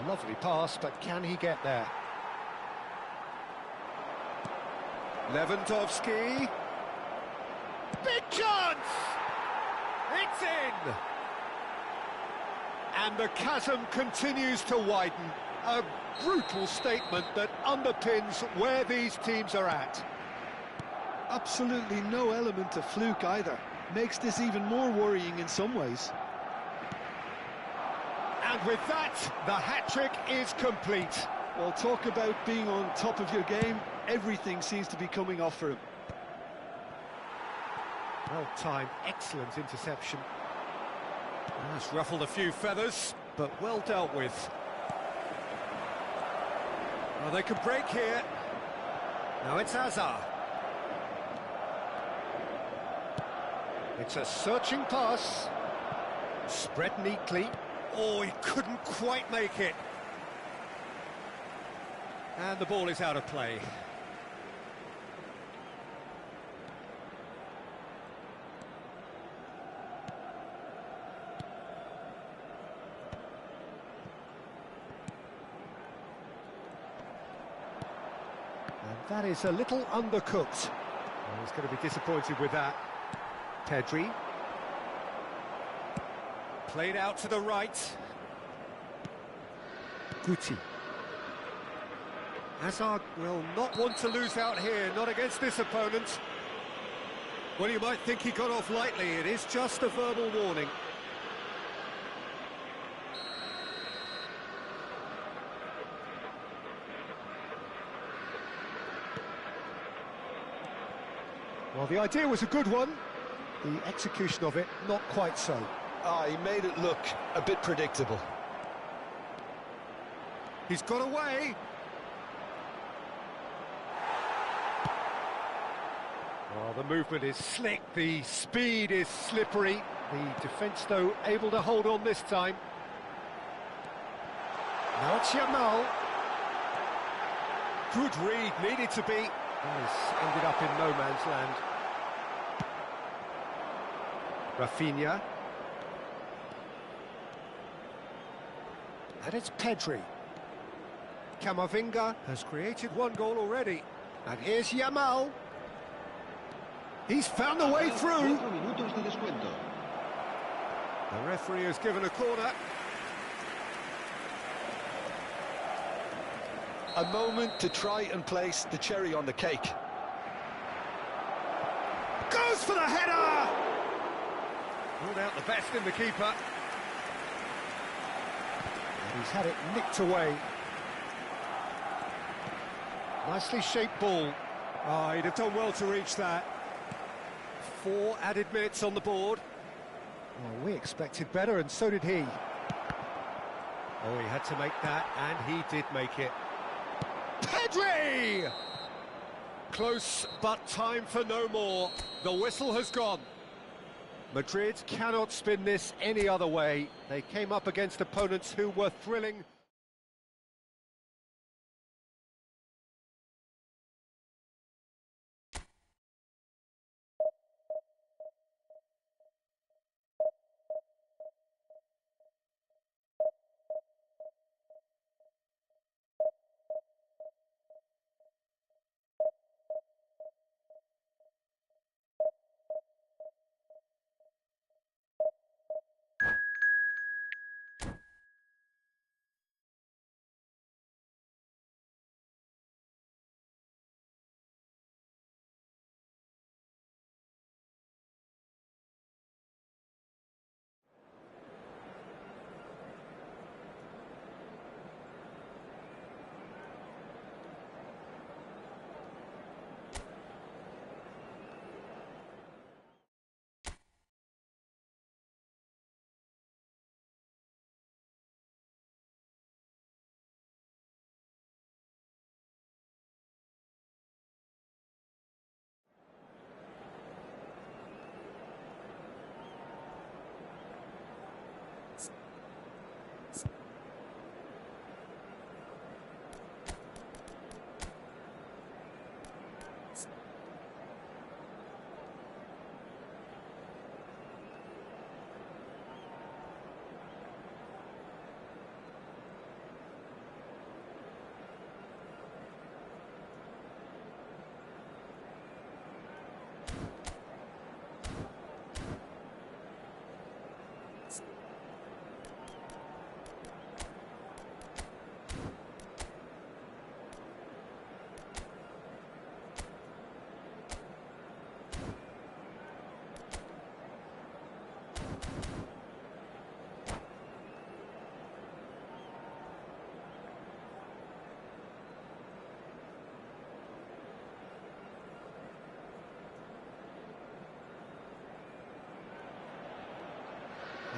A: Lovely pass, but can he get there? Lewandowski. Big chance! It's in! And the chasm continues to widen. A brutal statement that underpins where these teams are at.
B: Absolutely no element of fluke either. Makes this even more worrying in some ways.
A: And with that, the hat-trick is complete.
B: Well, talk about being on top of your game. Everything seems to be coming off for him.
A: Well-timed, excellent interception. That's ruffled a few feathers, but well dealt with. Well, they can break here. Now it's Hazard. It's a searching pass. Spread neatly. Oh, he couldn't quite make it. And the ball is out of play. And that is a little undercooked. Well, he's going to be disappointed with that. Pedri. Played out to the right. Guti. Hazard will not want to lose out here, not against this opponent. Well, you might think he got off lightly. It is just a verbal warning. Well, the idea was a good one. The execution of it, not quite so.
B: He made it look a bit predictable.
A: He's got away. Oh, the movement is slick, the speed is slippery. The defence, though, able to hold on this time. Now it's Yamal. Good read, needed to be. He's ended up in no man's land. Rafinha. And it's Pedri. Camavinga has created one goal already. And here's Yamal. He's found a way through. The referee has given a corner.
B: A moment to try and place the cherry on the cake.
A: Goes for the header! Ruled out the best in the keeper. And he's had it nicked away. Nicely shaped ball. Oh, he'd have done well to reach that. 4 added minutes on the board. Well, we expected better, and so did he. Oh, he had to make that, and he did make it. Pedri! Close, but time for no more. The whistle has gone. Madrid cannot spin this any other way. They came up against opponents who were thrilling.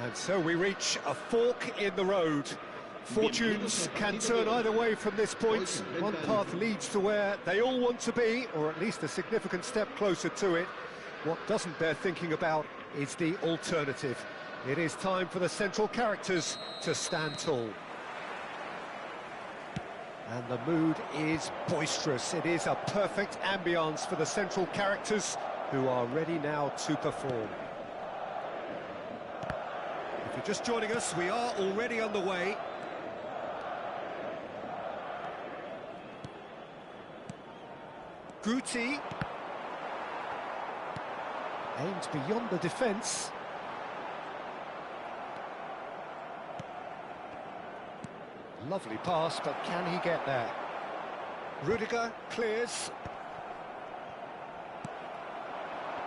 A: And so we reach a fork in the road. Fortunes can turn either way from this point. One path leads to where they all want to be, or at least a significant step closer to it. What doesn't bear thinking about is the alternative. It is time for the central characters to stand tall. And the mood is boisterous. It is a perfect ambience for the central characters who are ready now to perform. If you're just joining us, we are already underway. Guti aims beyond the defence. Lovely pass, but can he get there? Rudiger clears.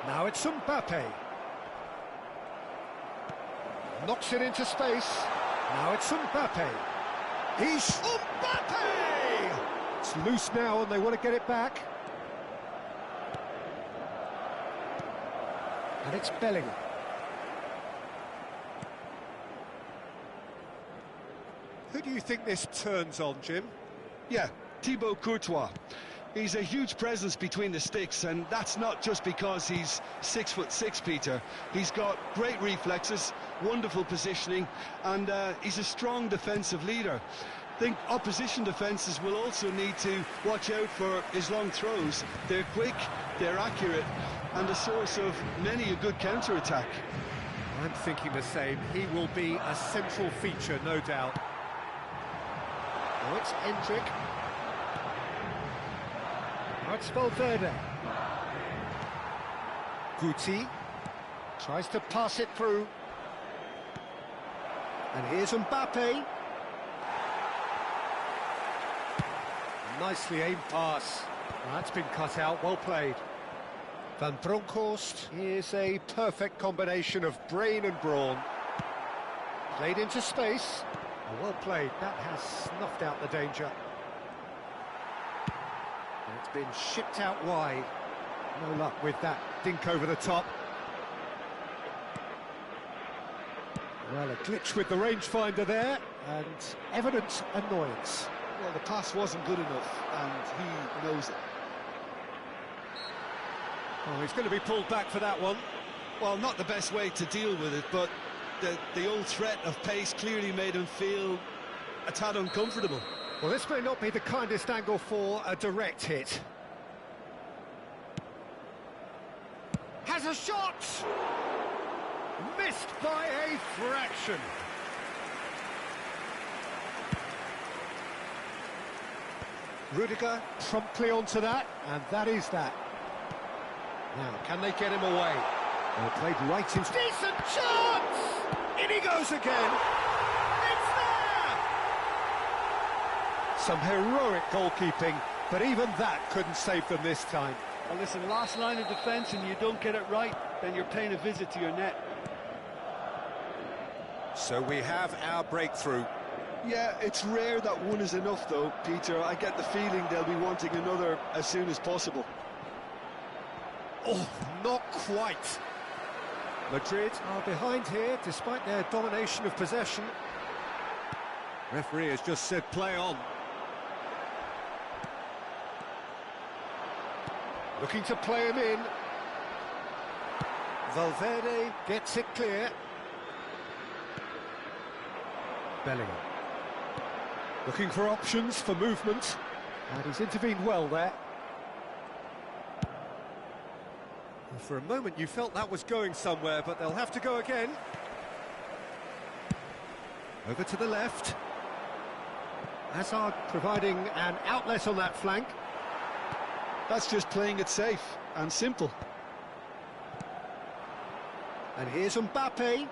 A: Now it's Mbappe. Knocks it into space. Now it's Mbappe. He's Mbappe! It's loose now and they want to get it back. And it's Bellingham. Who do you think this turns on, Jim?
B: Yeah, Thibaut Courtois. He's a huge presence between the sticks, and that's not just because he's 6'6", Peter. He's got great reflexes, wonderful positioning, and he's a strong defensive leader. I think opposition defences will also need to watch out for his long throws. They're quick, they're accurate, and a source of many a good counter-attack.
A: I'm thinking the same. He will be a central feature, no doubt. Now it's Hendrick. Now it's Valverde. Guti tries to pass it through. And here's Mbappe. Nicely aimed pass. That's been cut out, well played. Van Bronckhorst is a perfect combination of brain and brawn. Played into space. Well played, that has snuffed out the danger. And it's been shipped out wide. No luck with that dink over the top. Well, a glitch with the rangefinder there, and evident annoyance.
C: Well, the pass wasn't good enough, and he knows it.
A: Oh, he's going to be pulled back for that one.
C: Well, not the best way to deal with it, but the old threat of pace clearly made him feel a tad uncomfortable.
A: Well, this may not be the kindest angle for a direct hit. Has a shot! Missed by a fraction. Rudiger promptly onto that, and that is that. Now, can they get him away? Well, played right into... Decent chance! In he goes again! It's there! Some heroic goalkeeping, but even that couldn't save them this time.
C: Well, listen, last line of defence and you don't get it right, then you're paying a visit to your net.
A: So we have our breakthrough.
B: Yeah, it's rare that one is enough, though, Peter. I get the feeling they'll be wanting another as soon as possible.
A: Oh, not quite. Madrid are behind here, despite their domination of possession. Referee has just said play on. Looking to play him in. Valverde gets it clear. Bellingham. Looking for options for movement. And he's intervened well there. And for a moment you felt that was going somewhere, but they'll have to go again. Over to the left. Hazard providing an outlet on that flank.
B: That's just playing it safe and simple.
A: And here's Mbappe.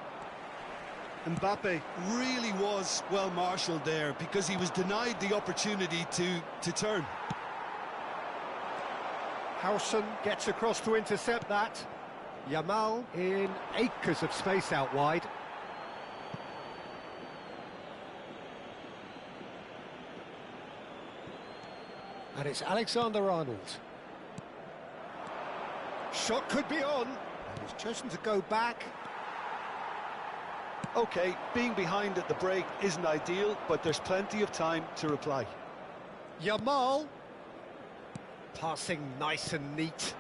C: Mbappe really was well marshalled there because he was denied the opportunity to turn.
A: Howson gets across to intercept that. Yamal in acres of space out wide. And it's Alexander-Arnold. Shot could be on. And he's chosen to go back.
B: OK, being behind at the break isn't ideal, but there's plenty of time to reply.
A: Yamal. Passing nice and neat.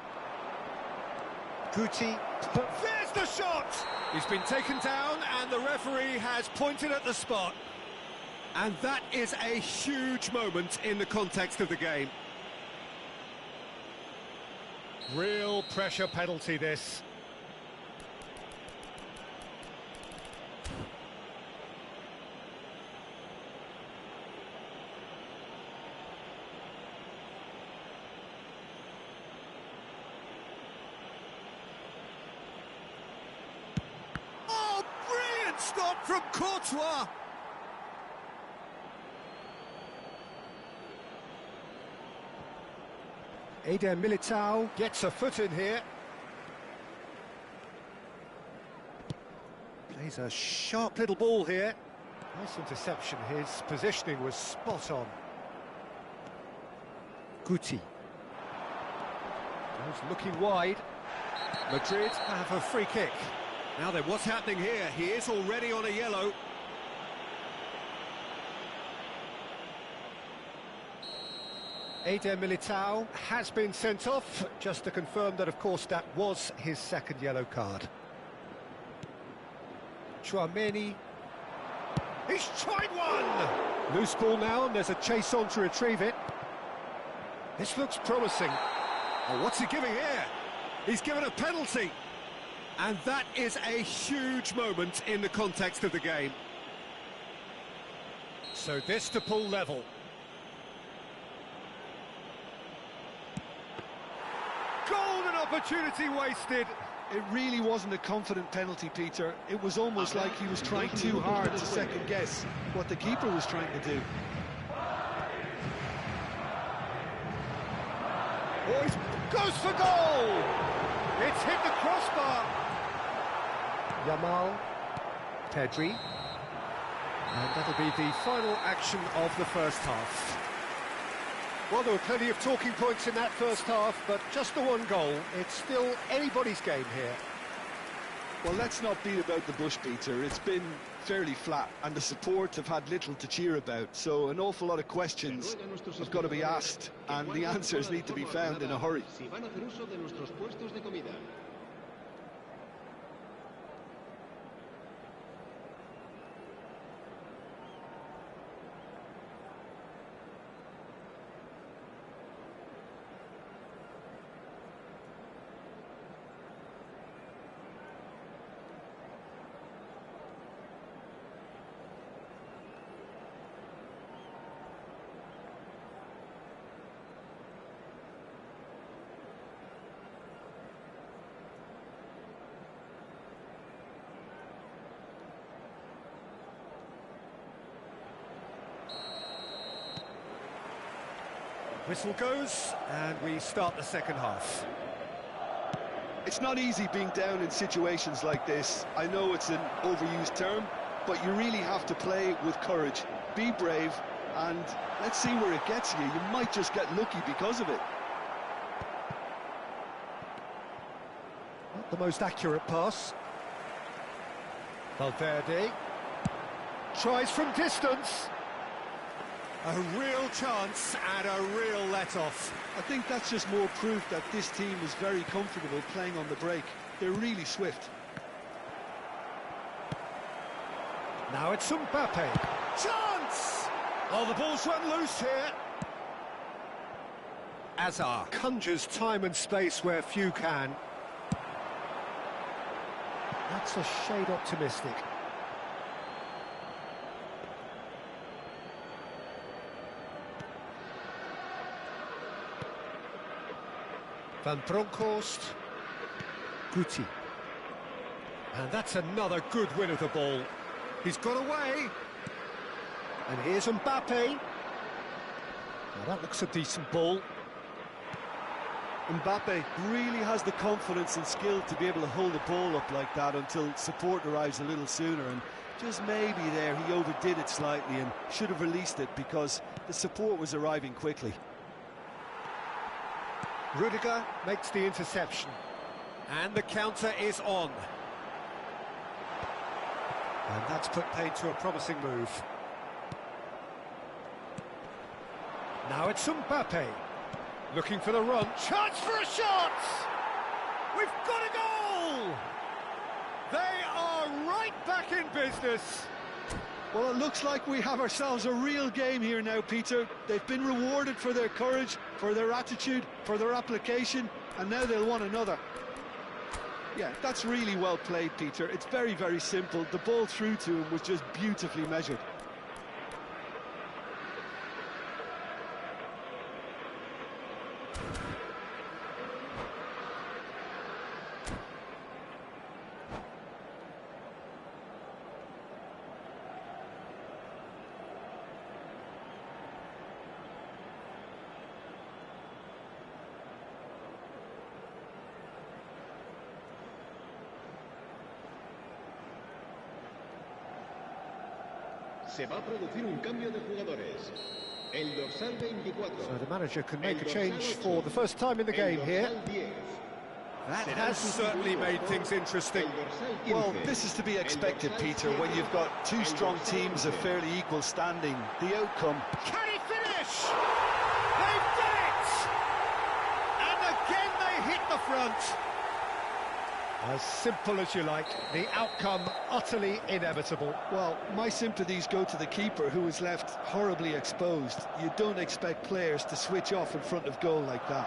A: Guti. There's the shot! He's been taken down and the referee has pointed at the spot. And that is a huge moment in the context of the game. Real pressure penalty, this. Oh, brilliant stop from Courtois! Eder Militao gets a foot in here. Plays a sharp little ball here. Nice interception, his positioning was spot on. Guti. Goes looking wide. Madrid have a free kick. Now then, what's happening here? He is already on a yellow. Eder Militao has been sent off, just to confirm that, of course, that was his second yellow card. Chouameni. He's tried one! Loose ball now, and there's a chase on to retrieve it. This looks promising. Oh, what's he giving here? He's given a penalty. And that is a huge moment in the context of the game. So this to pull level. Golden opportunity wasted.
B: It really wasn't a confident penalty, Peter. It was almost like he was trying too hard to second guess what the keeper was trying to do.
A: Oh, he goes for goal! It's hit the crossbar. Yamal, Pedri. And that'll be the final action of the first half. Well, there were plenty of talking points in that first half, but just the one goal. It's still anybody's game here.
B: Well, let's not beat about the bush, Peter. It's been fairly flat, and the support have had little to cheer about. So an awful lot of questions have got to be asked, and the answers need to be found in a hurry.
A: Whistle goes, and we start the second half.
B: It's not easy being down in situations like this. I know it's an overused term, but you really have to play with courage. Be brave, and let's see where it gets you. You might just get lucky because of it.
A: Not the most accurate pass. Valverde tries from distance. A real chance and a real let-off.
C: I think that's just more proof that this team is very comfortable playing on the break. They're really swift.
A: Now it's Mbappe. Chance! Oh, the ball's run loose here. Azar conjures time and space where few can. That's a shade optimistic. Van Bronckhorst, Guti, and that's another good win of the ball. He's got away, and here's Mbappe. Now that looks a decent ball.
C: Mbappe really has the confidence and skill to be able to hold the ball up like that until support arrives a little sooner, and just maybe there he overdid it slightly and should have released it because the support was arriving quickly.
A: Rudiger makes the interception, and the counter is on. And that's put paid to a promising move. Now it's Mbappe, looking for the run. Chance for a shot! We've got a goal! They are right back in business.
C: Well, it looks like we have ourselves a real game here now, Peter. They've been rewarded for their courage, for their attitude, for their application, and now they'll want another. Yeah, that's really well played, Peter. It's very, very simple. The ball through to him was just beautifully measured.
D: Se va a producir un cambio de jugadores. El dorsal 24.
A: So the manager can make a change for the first time in the game here. That has certainly made things interesting.
C: Well, this is to be expected, Peter, when you've got two strong teams of fairly equal standing. The outcome...
A: Can he finish? They've done it! And again they hit the front. As simple as you like, the outcome utterly inevitable.
C: Well, my sympathies go to the keeper, who was left horribly exposed. You don't expect players to switch off in front of goal like that.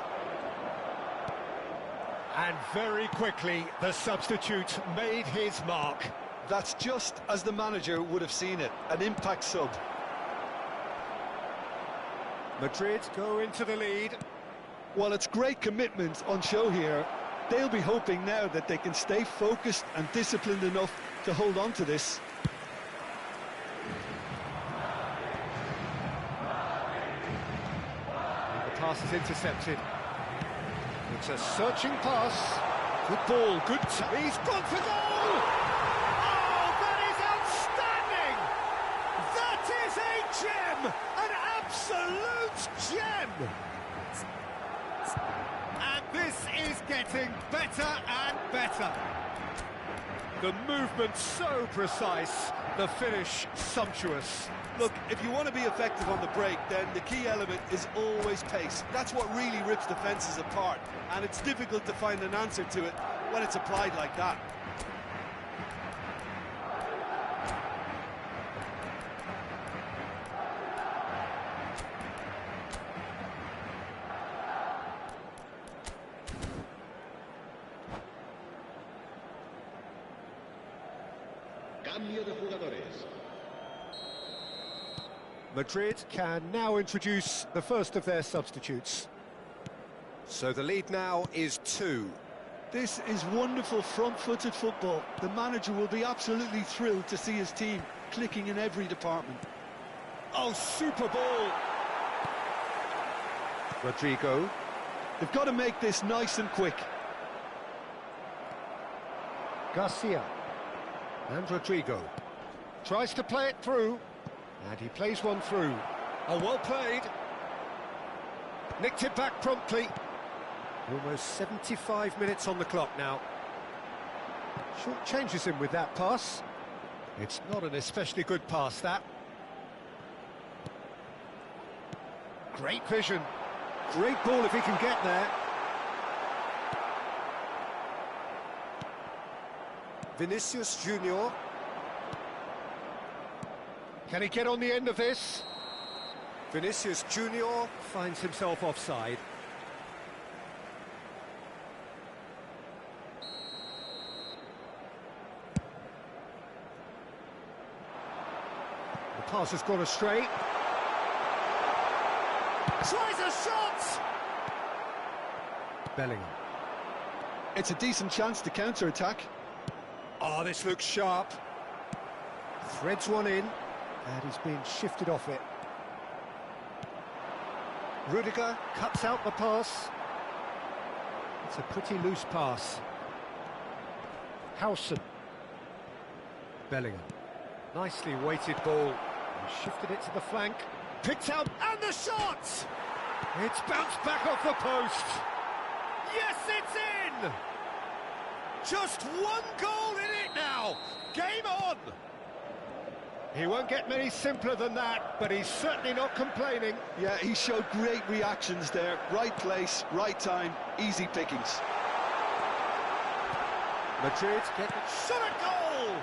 A: And very quickly, the substitute made his mark.
C: That's just as the manager would have seen it, an impact sub.
A: Madrid go into the lead.
C: Well, it's great commitment on show here. They'll be hoping now that they can stay focused and disciplined enough to hold on to this.
A: And the pass is intercepted. It's a searching pass. Good ball, he's gone for goal! Oh, that is outstanding! That is a gem! An absolute gem! And this is getting better and better. The movement so precise, the finish sumptuous.
B: Look, if you want to be effective on the break, then the key element is always pace. That's what really rips defences apart, and it's difficult to find an answer to it when it's applied like that.
D: Cambio de jugadores.
A: Madrid can now introduce the first of their substitutes.
E: So the lead now is 2.
C: This is wonderful front-footed football. The manager will be absolutely thrilled to see his team clicking in every department.
A: Oh, super ball! Rodrigo.
C: They've got to make this nice and quick.
A: Garcia. And Rodrigo. Tries to play it through. And he plays one through. Oh, well played. Nicked it back promptly. Almost 75 minutes on the clock now. Short changes him with that pass. It's not an especially good pass, that. Great vision. Great ball if he can get there.
E: Vinicius Junior.
A: Can he get on the end of this?
E: Vinicius Junior.
A: Finds himself offside. The pass has gone astray. Tries a shot! Bellingham.
C: It's a decent chance to counter-attack.
A: Oh, this looks sharp. Threads one in, and he's being shifted off it. Rudiger cuts out the pass. It's a pretty loose pass. Howson. Bellingham. Nicely weighted ball. He shifted it to the flank. Picked out, and the shot! It's bounced back off the post. Yes, it's in! Just one goal in it now. Game on! He won't get many simpler than that, but he's certainly not complaining.
B: Yeah, he showed great reactions there. Right place, right time, easy pickings.
A: Madrid get shot at goal!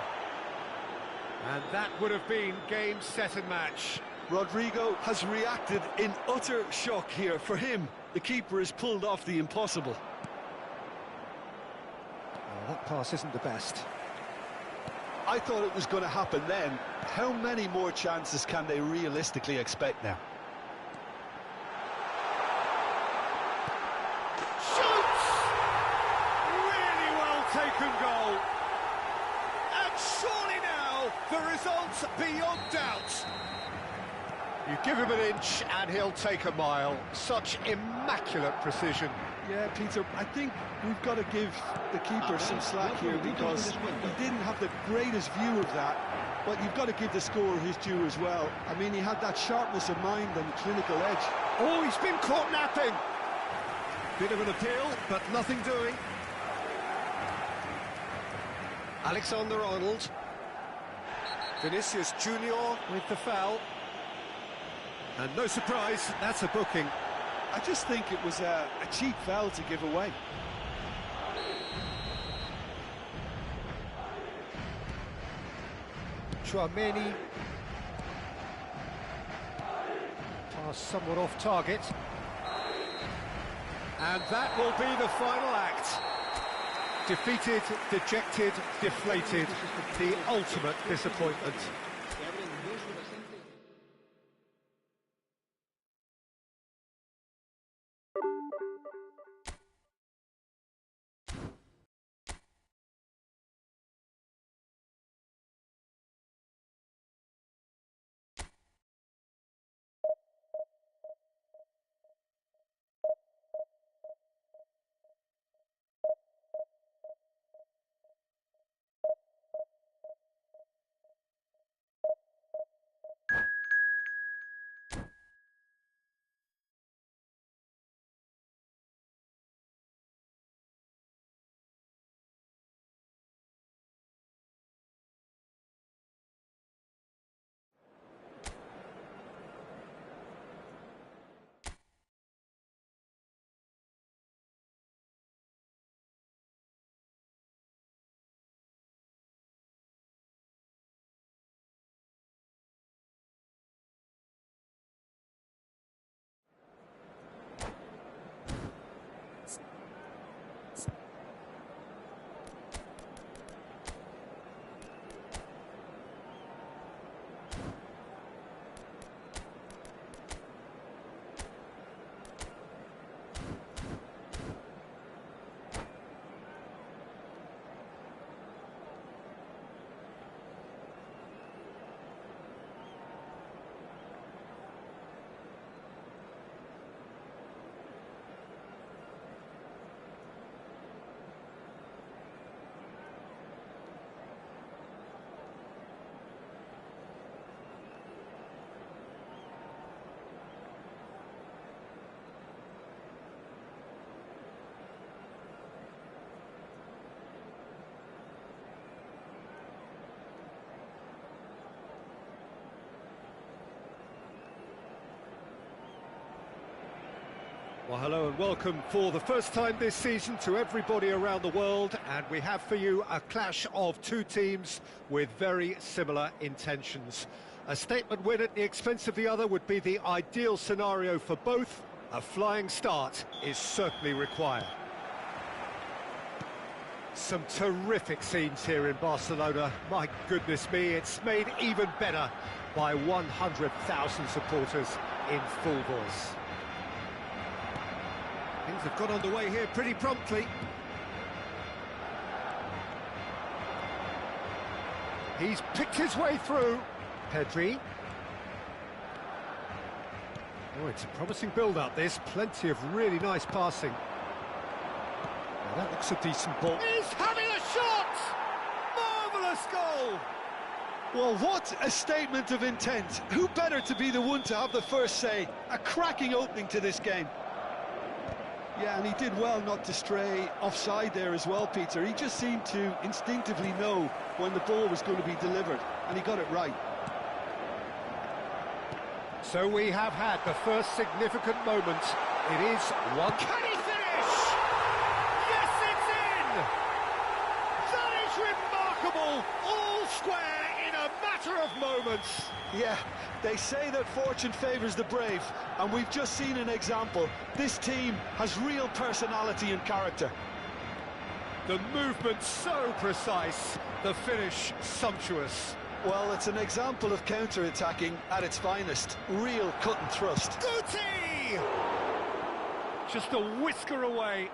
A: And that would have been game, set and match.
B: Rodrigo has reacted in utter shock here. For him, the keeper has pulled off the impossible.
A: Oh, that pass isn't the best.
B: I thought it was going to happen then. How many more chances can they realistically expect now?
A: Shoots! Really well taken goal. And surely now, the result's beyond doubt. You give him an inch and he'll take a mile. Such immaculate precision.
C: Yeah, Peter, I think we've got to give the keeper some slack here because he didn't have the greatest view of that, but you've got to give the scorer his due as well. I mean, he had that sharpness of mind and clinical edge.
A: Oh, he's been caught napping. Bit of an appeal, but nothing doing.
E: Alexander-Arnold. Vinicius Junior.
A: With the foul. And no surprise, that's a booking.
B: I just think it was a cheap foul to give away.
A: Chouameni. Pass somewhat off target. And that will be the final act. Defeated, dejected, deflated. The ultimate disappointment. Well, hello and welcome for the first time this season to everybody around the world, and we have for you a clash of two teams with very similar intentions. A statement win at the expense of the other would be the ideal scenario for both. A flying start is certainly required. Some terrific scenes here in Barcelona. My goodness me, it's made even better by 100,000 supporters in full voice. Things have got underway here pretty promptly. He's picked his way through. Pedri. Oh, it's a promising build-up, this. Plenty of really nice passing. Now, that looks a decent ball. He's having a shot! Marvellous goal!
C: Well, what a statement of intent. Who better to be the one to have the first say? A cracking opening to this game. Yeah, and he did well not to stray offside there as well, Peter. He just seemed to instinctively know when the ball was going to be delivered, and he got it right.
A: So we have had the first significant moment. It is one... Can he finish? Yes, it's in! That is remarkable! All square in a matter of moments.
C: Yeah, they say that fortune favours the brave, and we've just seen an example. This team has real personality and character.
A: The movement so precise, the finish sumptuous.
C: Well, it's an example of counter-attacking at its finest. Real cut and thrust.
A: Guti! Just a whisker away.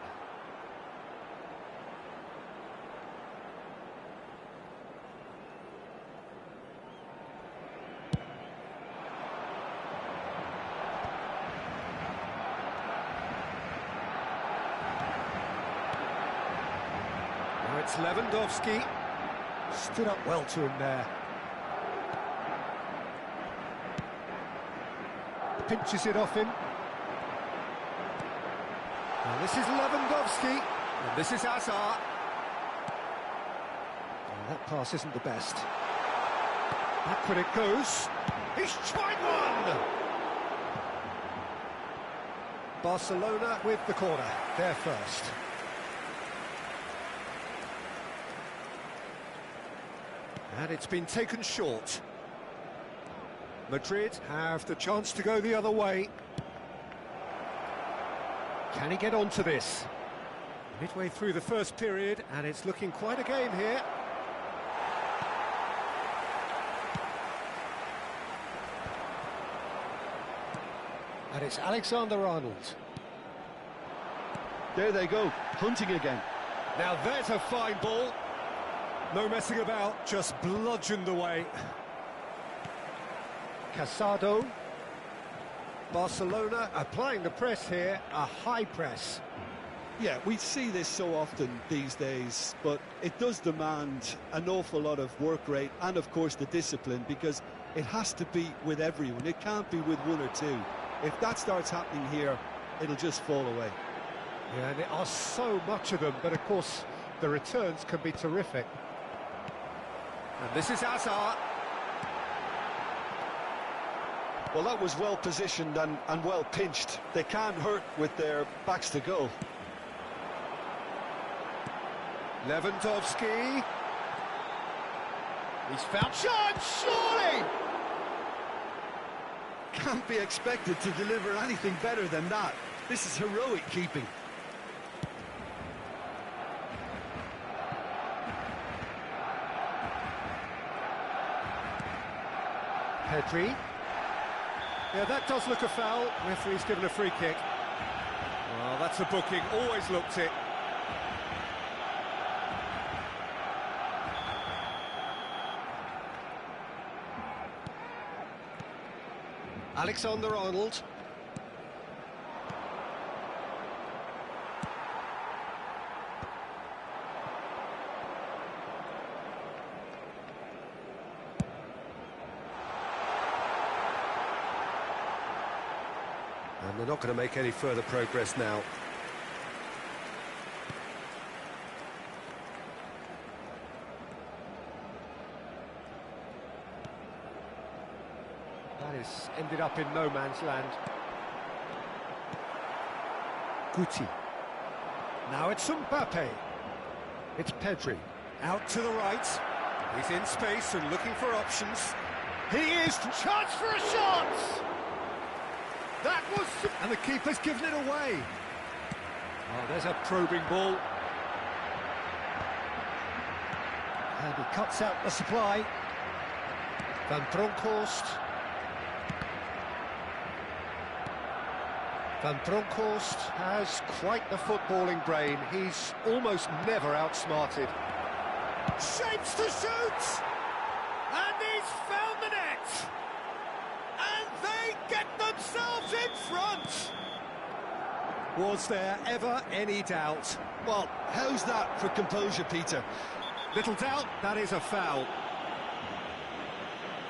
A: Now it's Lewandowski. Stood up well to him there. Pinches it off him. Now this is Lewandowski, and this is Hazard. Oh, that pass isn't the best. Backward it goes. He's tried one! Barcelona with the corner, they're first. And it's been taken short. Madrid have the chance to go the other way. Can he get onto this? Midway through the first period, and it's looking quite a game here. And it's Alexander-Arnold.
C: There they go, hunting again.
A: Now there's a fine ball. No messing about, just bludgeoned away. Casado. Barcelona applying the press here, a high press.
C: Yeah, we see this so often these days, but it does demand an awful lot of work rate and, of course, the discipline, because it has to be with everyone. It can't be with one or two. If that starts happening here, it'll just fall away.
A: Yeah, and there are so much of them, but, of course, the returns can be terrific. And this is Hazard.
C: Well, that was well positioned and well pinched. They can't hurt with their backs to goal.
A: Lewandowski. He's found chance, surely!
C: Can't be expected to deliver anything better than that. This is heroic keeping.
A: Pedri. Yeah, that does look a foul. Referee's given a free kick. Well, that's a booking. Always looked it. Alexander-Arnold. And they're not going to make any further progress now. That has ended up in no man's land. Guti. Now it's Mbappe. It's Pedri. Out to the right. He's in space and looking for options. He is. Chance for a shot! That was... And the keeper's given it away. Oh, there's a probing ball. And he cuts out the supply. Van Bronckhorst. Van Bronckhorst has quite the footballing brain. He's almost never outsmarted. Shapes to shoot! And he's found the net! And they get themselves in front! Was there ever any doubt?
B: Well, how's that for composure, Peter?
A: Little doubt, that is a foul.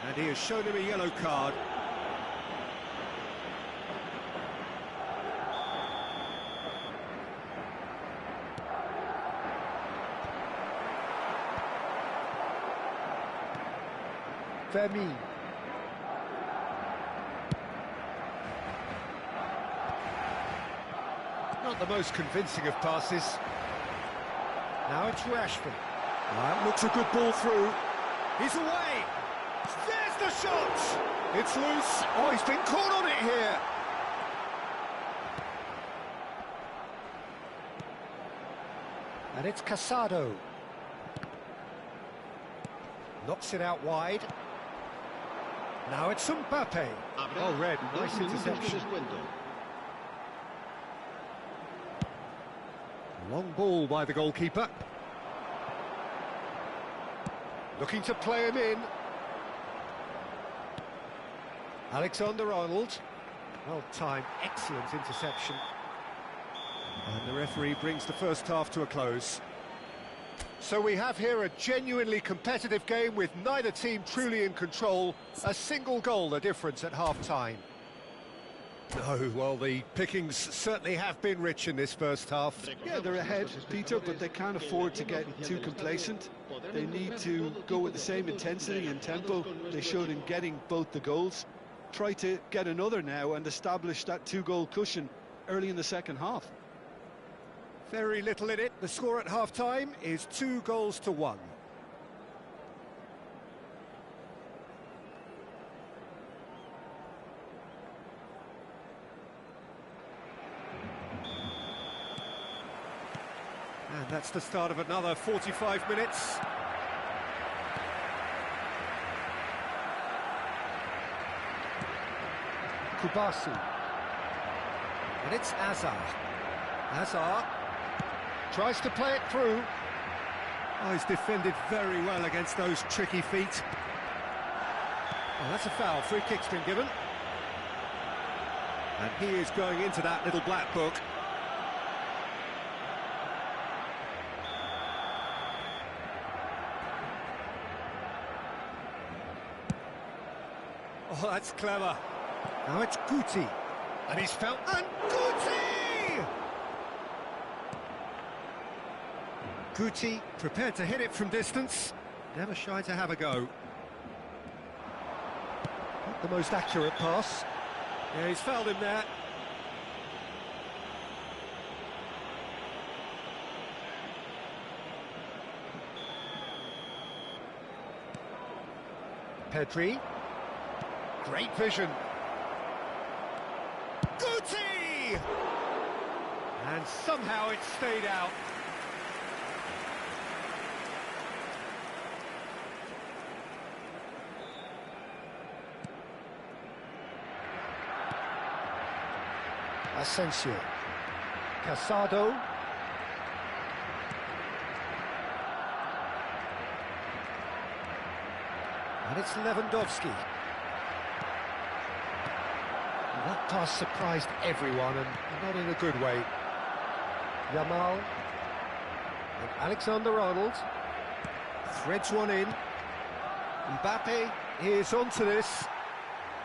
A: And he has shown him a yellow card. Femi. Not the most convincing of passes. Now it's Rashford. That looks a good ball through. He's away. There's the shot. It's loose. Oh, he's been caught on it here. And it's Casado. Knocks it out wide. Now it's Mbappe. Oh, red. Nice interception. Long ball by the goalkeeper. Looking to play him in. Alexander-Arnold. Well timed, excellent interception. And the referee brings the first half to a close. So we have here a genuinely competitive game with neither team truly in control. A single goal the difference at half-time. No, well, the pickings certainly have been rich in this first half.
B: Yeah, they're ahead, Peter, but they can't afford to get too complacent. They need to go with the same intensity and tempo they showed in getting both the goals. Try to get another now and establish that two-goal cushion early in the second half.
A: Very little in it. The score at half-time is 2-1. And that's the start of another 45 minutes. Kubasi. And it's Azar. Azar tries to play it through. Oh, he's defended very well against those tricky feet. Oh, that's a foul. Free kick's been given. And he is going into that little black book. Oh, that's clever. Now it's Guti. And he's found... And Guti! Guti prepared to hit it from distance. Never shy to have a go. Not the most accurate pass. Yeah, he's fouled him there. Pedri. Great vision. Guti! And somehow it stayed out. Asensio. Casado. And it's Lewandowski. That pass surprised everyone, and not in a good way. Yamal. And Alexander-Arnold. Threads one in. Mbappe is onto this.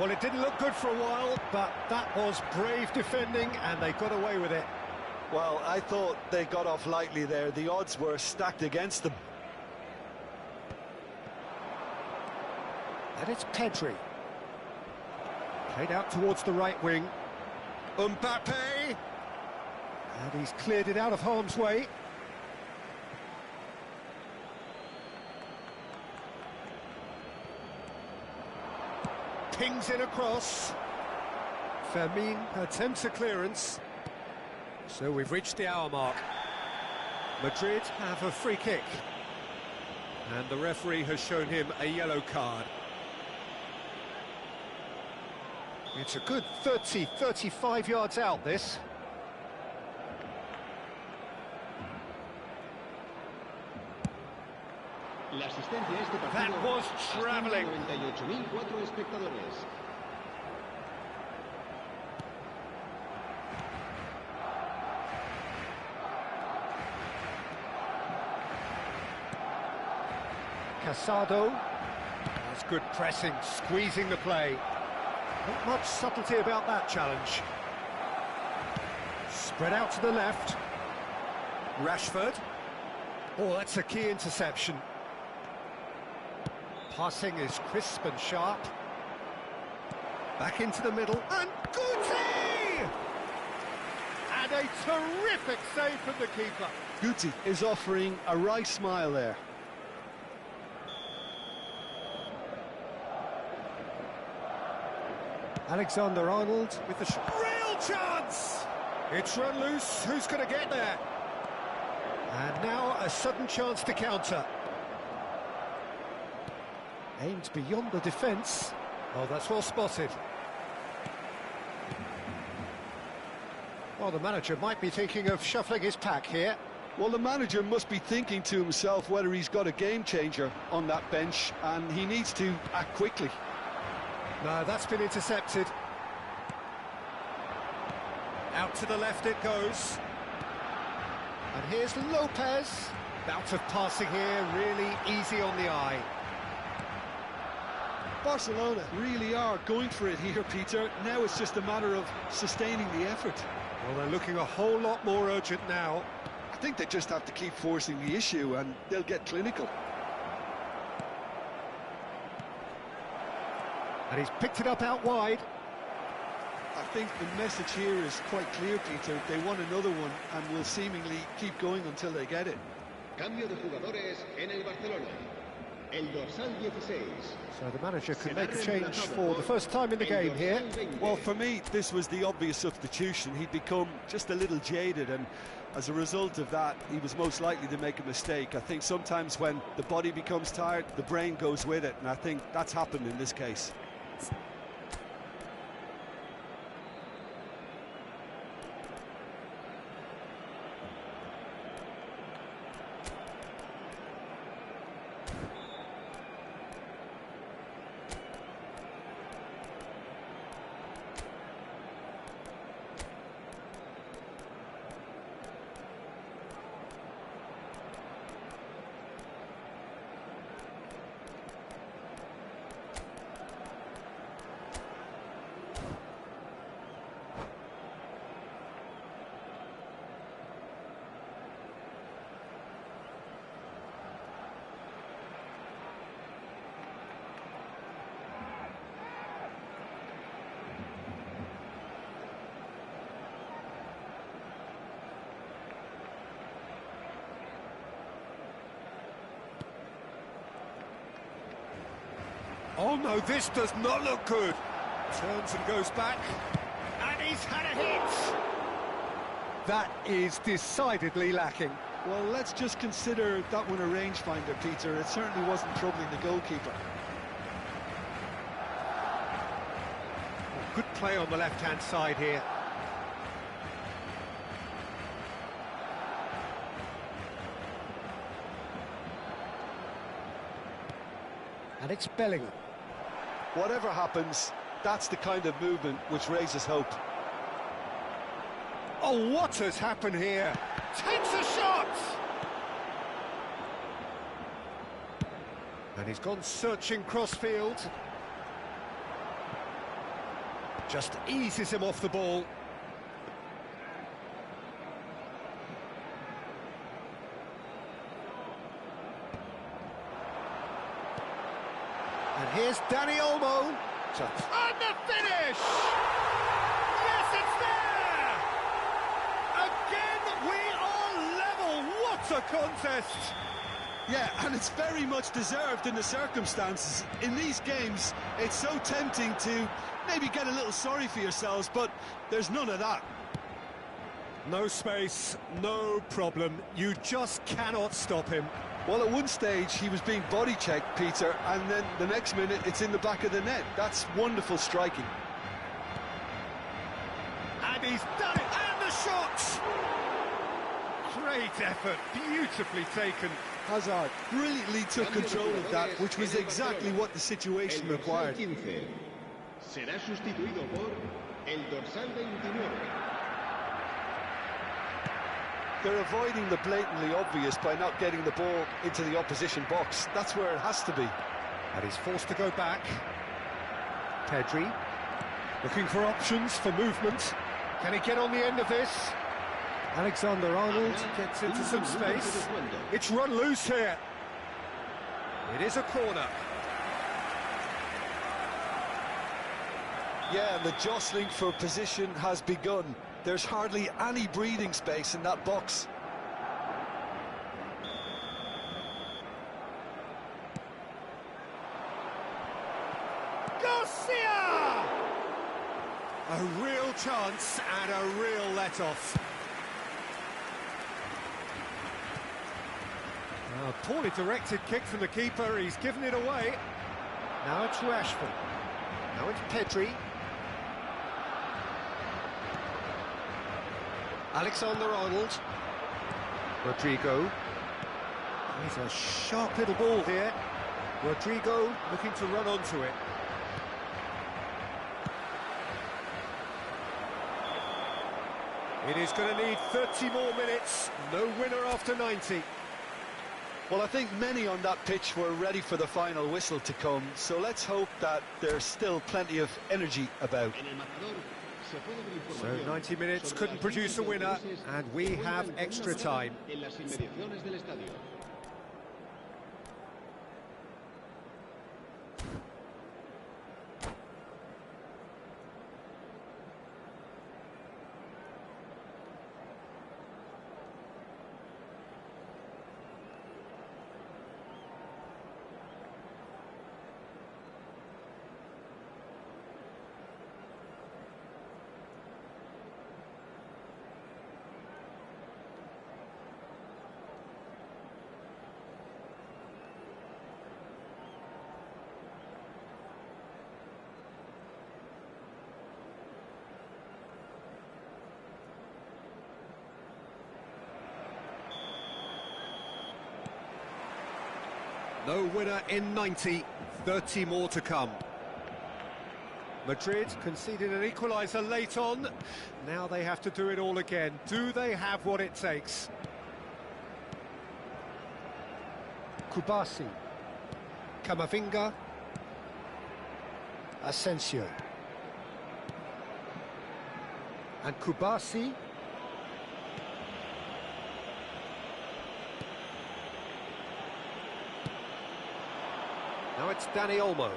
A: Well, it didn't look good for a while, but that was brave defending, and they got away with it.
B: Well, I thought they got off lightly there. The odds were stacked against them.
A: And it's Pedri. Played out towards the right wing. Mbappe! And he's cleared it out of harm's way. Pings it across. Fermin attempts a clearance. So we've reached the hour mark. Madrid have a free kick. And the referee has shown him a yellow card. It's a good 30, 35 yards out, this.
D: La asistencia a este partido
A: That was travelling.
D: 98.004 espectadores.
A: Casado. That's good pressing, squeezing the play. Not much subtlety about that challenge. Spread out to the left. Rashford. Oh, that's a key interception. Passing is crisp and sharp. Back into the middle, and Guti! And a terrific save from the keeper.
C: Guti is offering a wry smile there.
A: Alexander-Arnold with the shot. Real chance! It's run loose, who's going to get there? And now a sudden chance to counter. Aimed beyond the defence. Oh, that's well spotted. Well, the manager might be thinking of shuffling his pack here.
C: Well, the manager must be thinking to himself whether he's got a game changer on that bench, and he needs to act quickly.
A: No, that's been intercepted. Out to the left it goes. And here's Lopez. Bout of passing here, really easy on the eye.
C: Barcelona really are going for it here, Peter. Now it's just a matter of sustaining the effort.
A: Well, they're looking a whole lot more urgent now.
C: I think they just have to keep forcing the issue and they'll get clinical.
A: And he's picked it up out wide.
C: I think the message here is quite clear, Peter. They want another one and will seemingly keep going until they get it.
D: Cambio de jugadores en el Barcelona. El dorsal 16.
A: So the manager could make a change for the first time in the game here.
C: Well, for me, this was the obvious substitution. He'd become just a little jaded, and as a result of that, he was most likely to make a mistake. I think sometimes when the body becomes tired, the brain goes with it, and I think that's happened in this case.
A: Oh no, this does not look good. Turns and goes back. And he's had a hit. That is decidedly lacking.
C: Well, let's just consider that one a rangefinder, Peter. It certainly wasn't troubling the goalkeeper.
A: Good play on the left-hand side here. And it's Bellingham.
C: Whatever happens, that's the kind of movement which raises hope.
A: Oh, what has happened here? Takes a shot! And he's gone searching crossfield. Just eases him off the ball. And here's Dani Olmo. And the finish! Yes, it's there! Again! What a contest!
C: Yeah, and it's very much deserved in the circumstances. In these games, it's so tempting to maybe get a little sorry for yourselves, but there's none of that.
A: No space, no problem. You just cannot stop him.
B: Well, at one stage, he was being body-checked, Peter, and then the next minute, it's in the back of the net. That's wonderful striking.
A: And he's done it, and the shot! Great effort, beautifully taken.
B: Hazard brilliantly took control of that, which was exactly what the situation required.
D: El dorsal 15 será sustituido por el dorsal 29.
B: They're avoiding the blatantly obvious by not getting the ball into the opposition box. That's where it has to be.
A: And he's forced to go back. Pedri, looking for options for movement. Can he get on the end of this? Alexander-Arnold gets into some space. It's run loose here. It is a corner.
B: Yeah, and the jostling for position has begun. There's hardly any breathing space in that box.
A: Garcia! A real chance and a real let-off. A poorly directed kick from the keeper, he's given it away. Now it's Rashford. Now it's Pedri. Alexander-Arnold. Rodrigo. He's a sharp little ball here. Rodrigo looking to run onto it. It is going to need 30 more minutes. No winner after 90.
B: Well, I think many on that pitch were ready for the final whistle to come, so let's hope that there's still plenty of energy about.
A: So 90 minutes couldn't produce a winner, and we have extra time. No winner in 90, 30 more to come. Madrid conceded an equaliser late on. Now they have to do it all again. Do they have what it takes? Kubasi. Camavinga. Asensio. And Kubasi. Now it's Dani Olmo.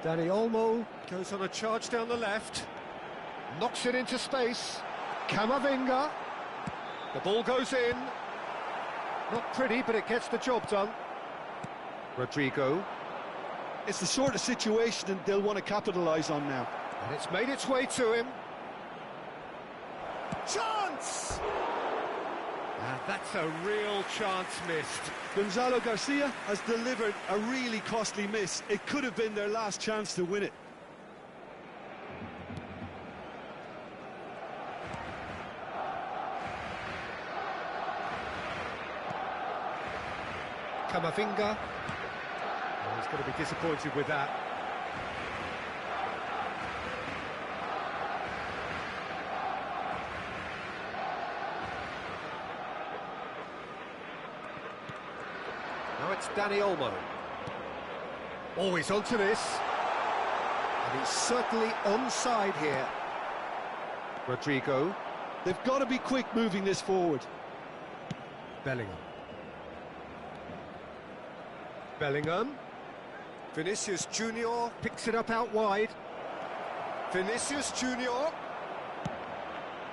A: Dani Olmo goes on a charge down the left. Knocks it into space. Camavinga. The ball goes in. Not pretty, but it gets the job done. Rodrigo.
B: It's the sort of situation that they'll want to capitalise on now.
A: And it's made its way to him. Chance! And that's a real chance missed.
B: Gonzalo Garcia has delivered a really costly miss. It could have been their last chance to win it.
A: Camavinga. Oh, he's going to be disappointed with that. Now it's Dani Olmo. Oh, he's onto this. And he's certainly onside here. Rodrigo.
B: They've got to be quick moving this forward.
A: Bellingham. Bellingham. Vinicius Junior picks it up out wide. Vinicius Junior.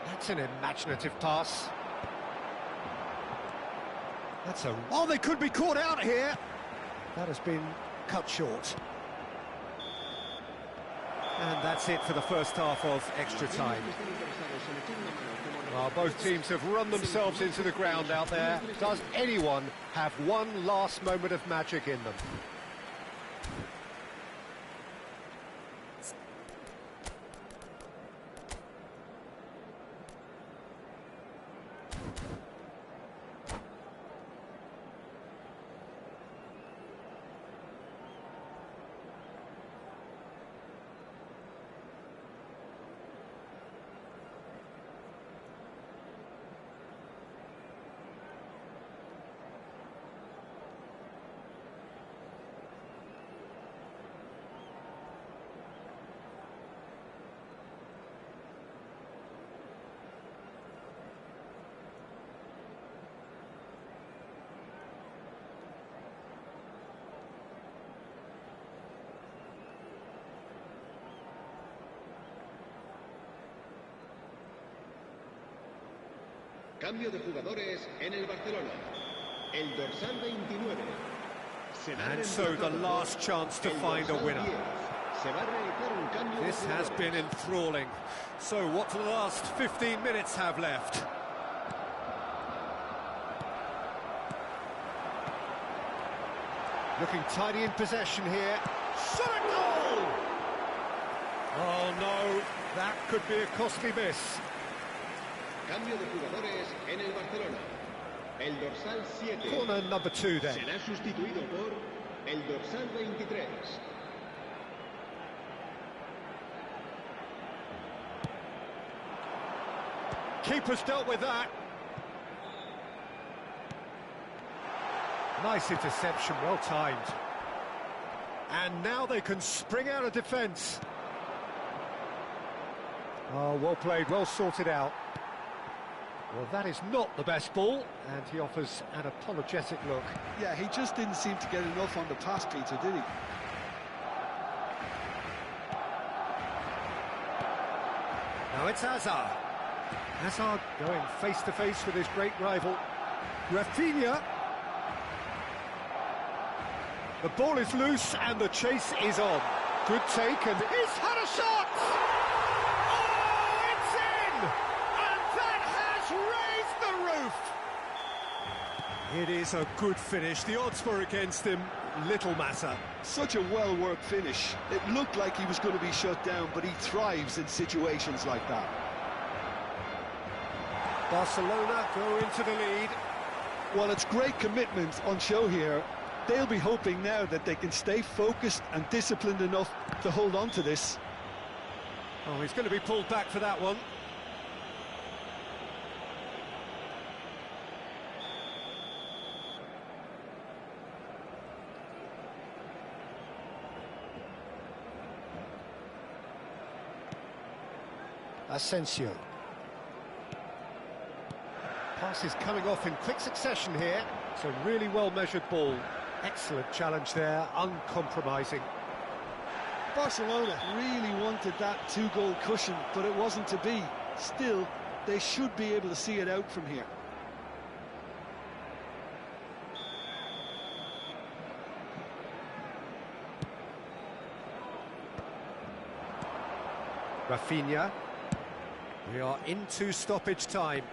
A: That's an imaginative pass. That's a... Oh, they could be caught out here. That has been cut short. And that's it for the first half of extra time. Well, both teams have run themselves into the ground out there. Does anyone have one last moment of magic in them?
D: Cambio de jugadores en el Barcelona. El dorsal 29.
A: And so the last chance to find a winner. This has been enthralling. So what do the last 15 minutes have left? Looking tidy in possession here. Shot a goal! Oh no, that could be a costly miss.
D: Cambio de jugadores en el Barcelona. El dorsal 7.
A: Corner number 2 then.
D: Será sustituido por el dorsal 23.
A: Keeper's dealt with that. Nice interception, well timed. And now they can spring out of defence. Oh, well played, well sorted out. Well, that is not the best ball, and he offers an apologetic look.
C: Yeah, he just didn't seem to get enough on the pass, Peter, did he?
A: Now it's Hazard. Hazard going face-to-face with his great rival. Rafinha. The ball is loose, and the chase is on. Good take, and he's had a shot! It is a good finish. The odds were against him. Little matter.
C: Such a well-worked finish. It looked like he was going to be shut down, but he thrives in situations like that.
A: Barcelona go into the lead.
C: Well, it's great commitment on show here. They'll be hoping now that they can stay focused and disciplined enough to hold on to this.
A: Oh, he's going to be pulled back for that one. Asensio. Pass is coming off in quick succession here. It's a really well-measured ball. Excellent challenge there, uncompromising.
C: Barcelona really wanted that two-goal cushion, but it wasn't to be. Still, they should be able to see it out from here.
A: Rafinha. We are into stoppage time.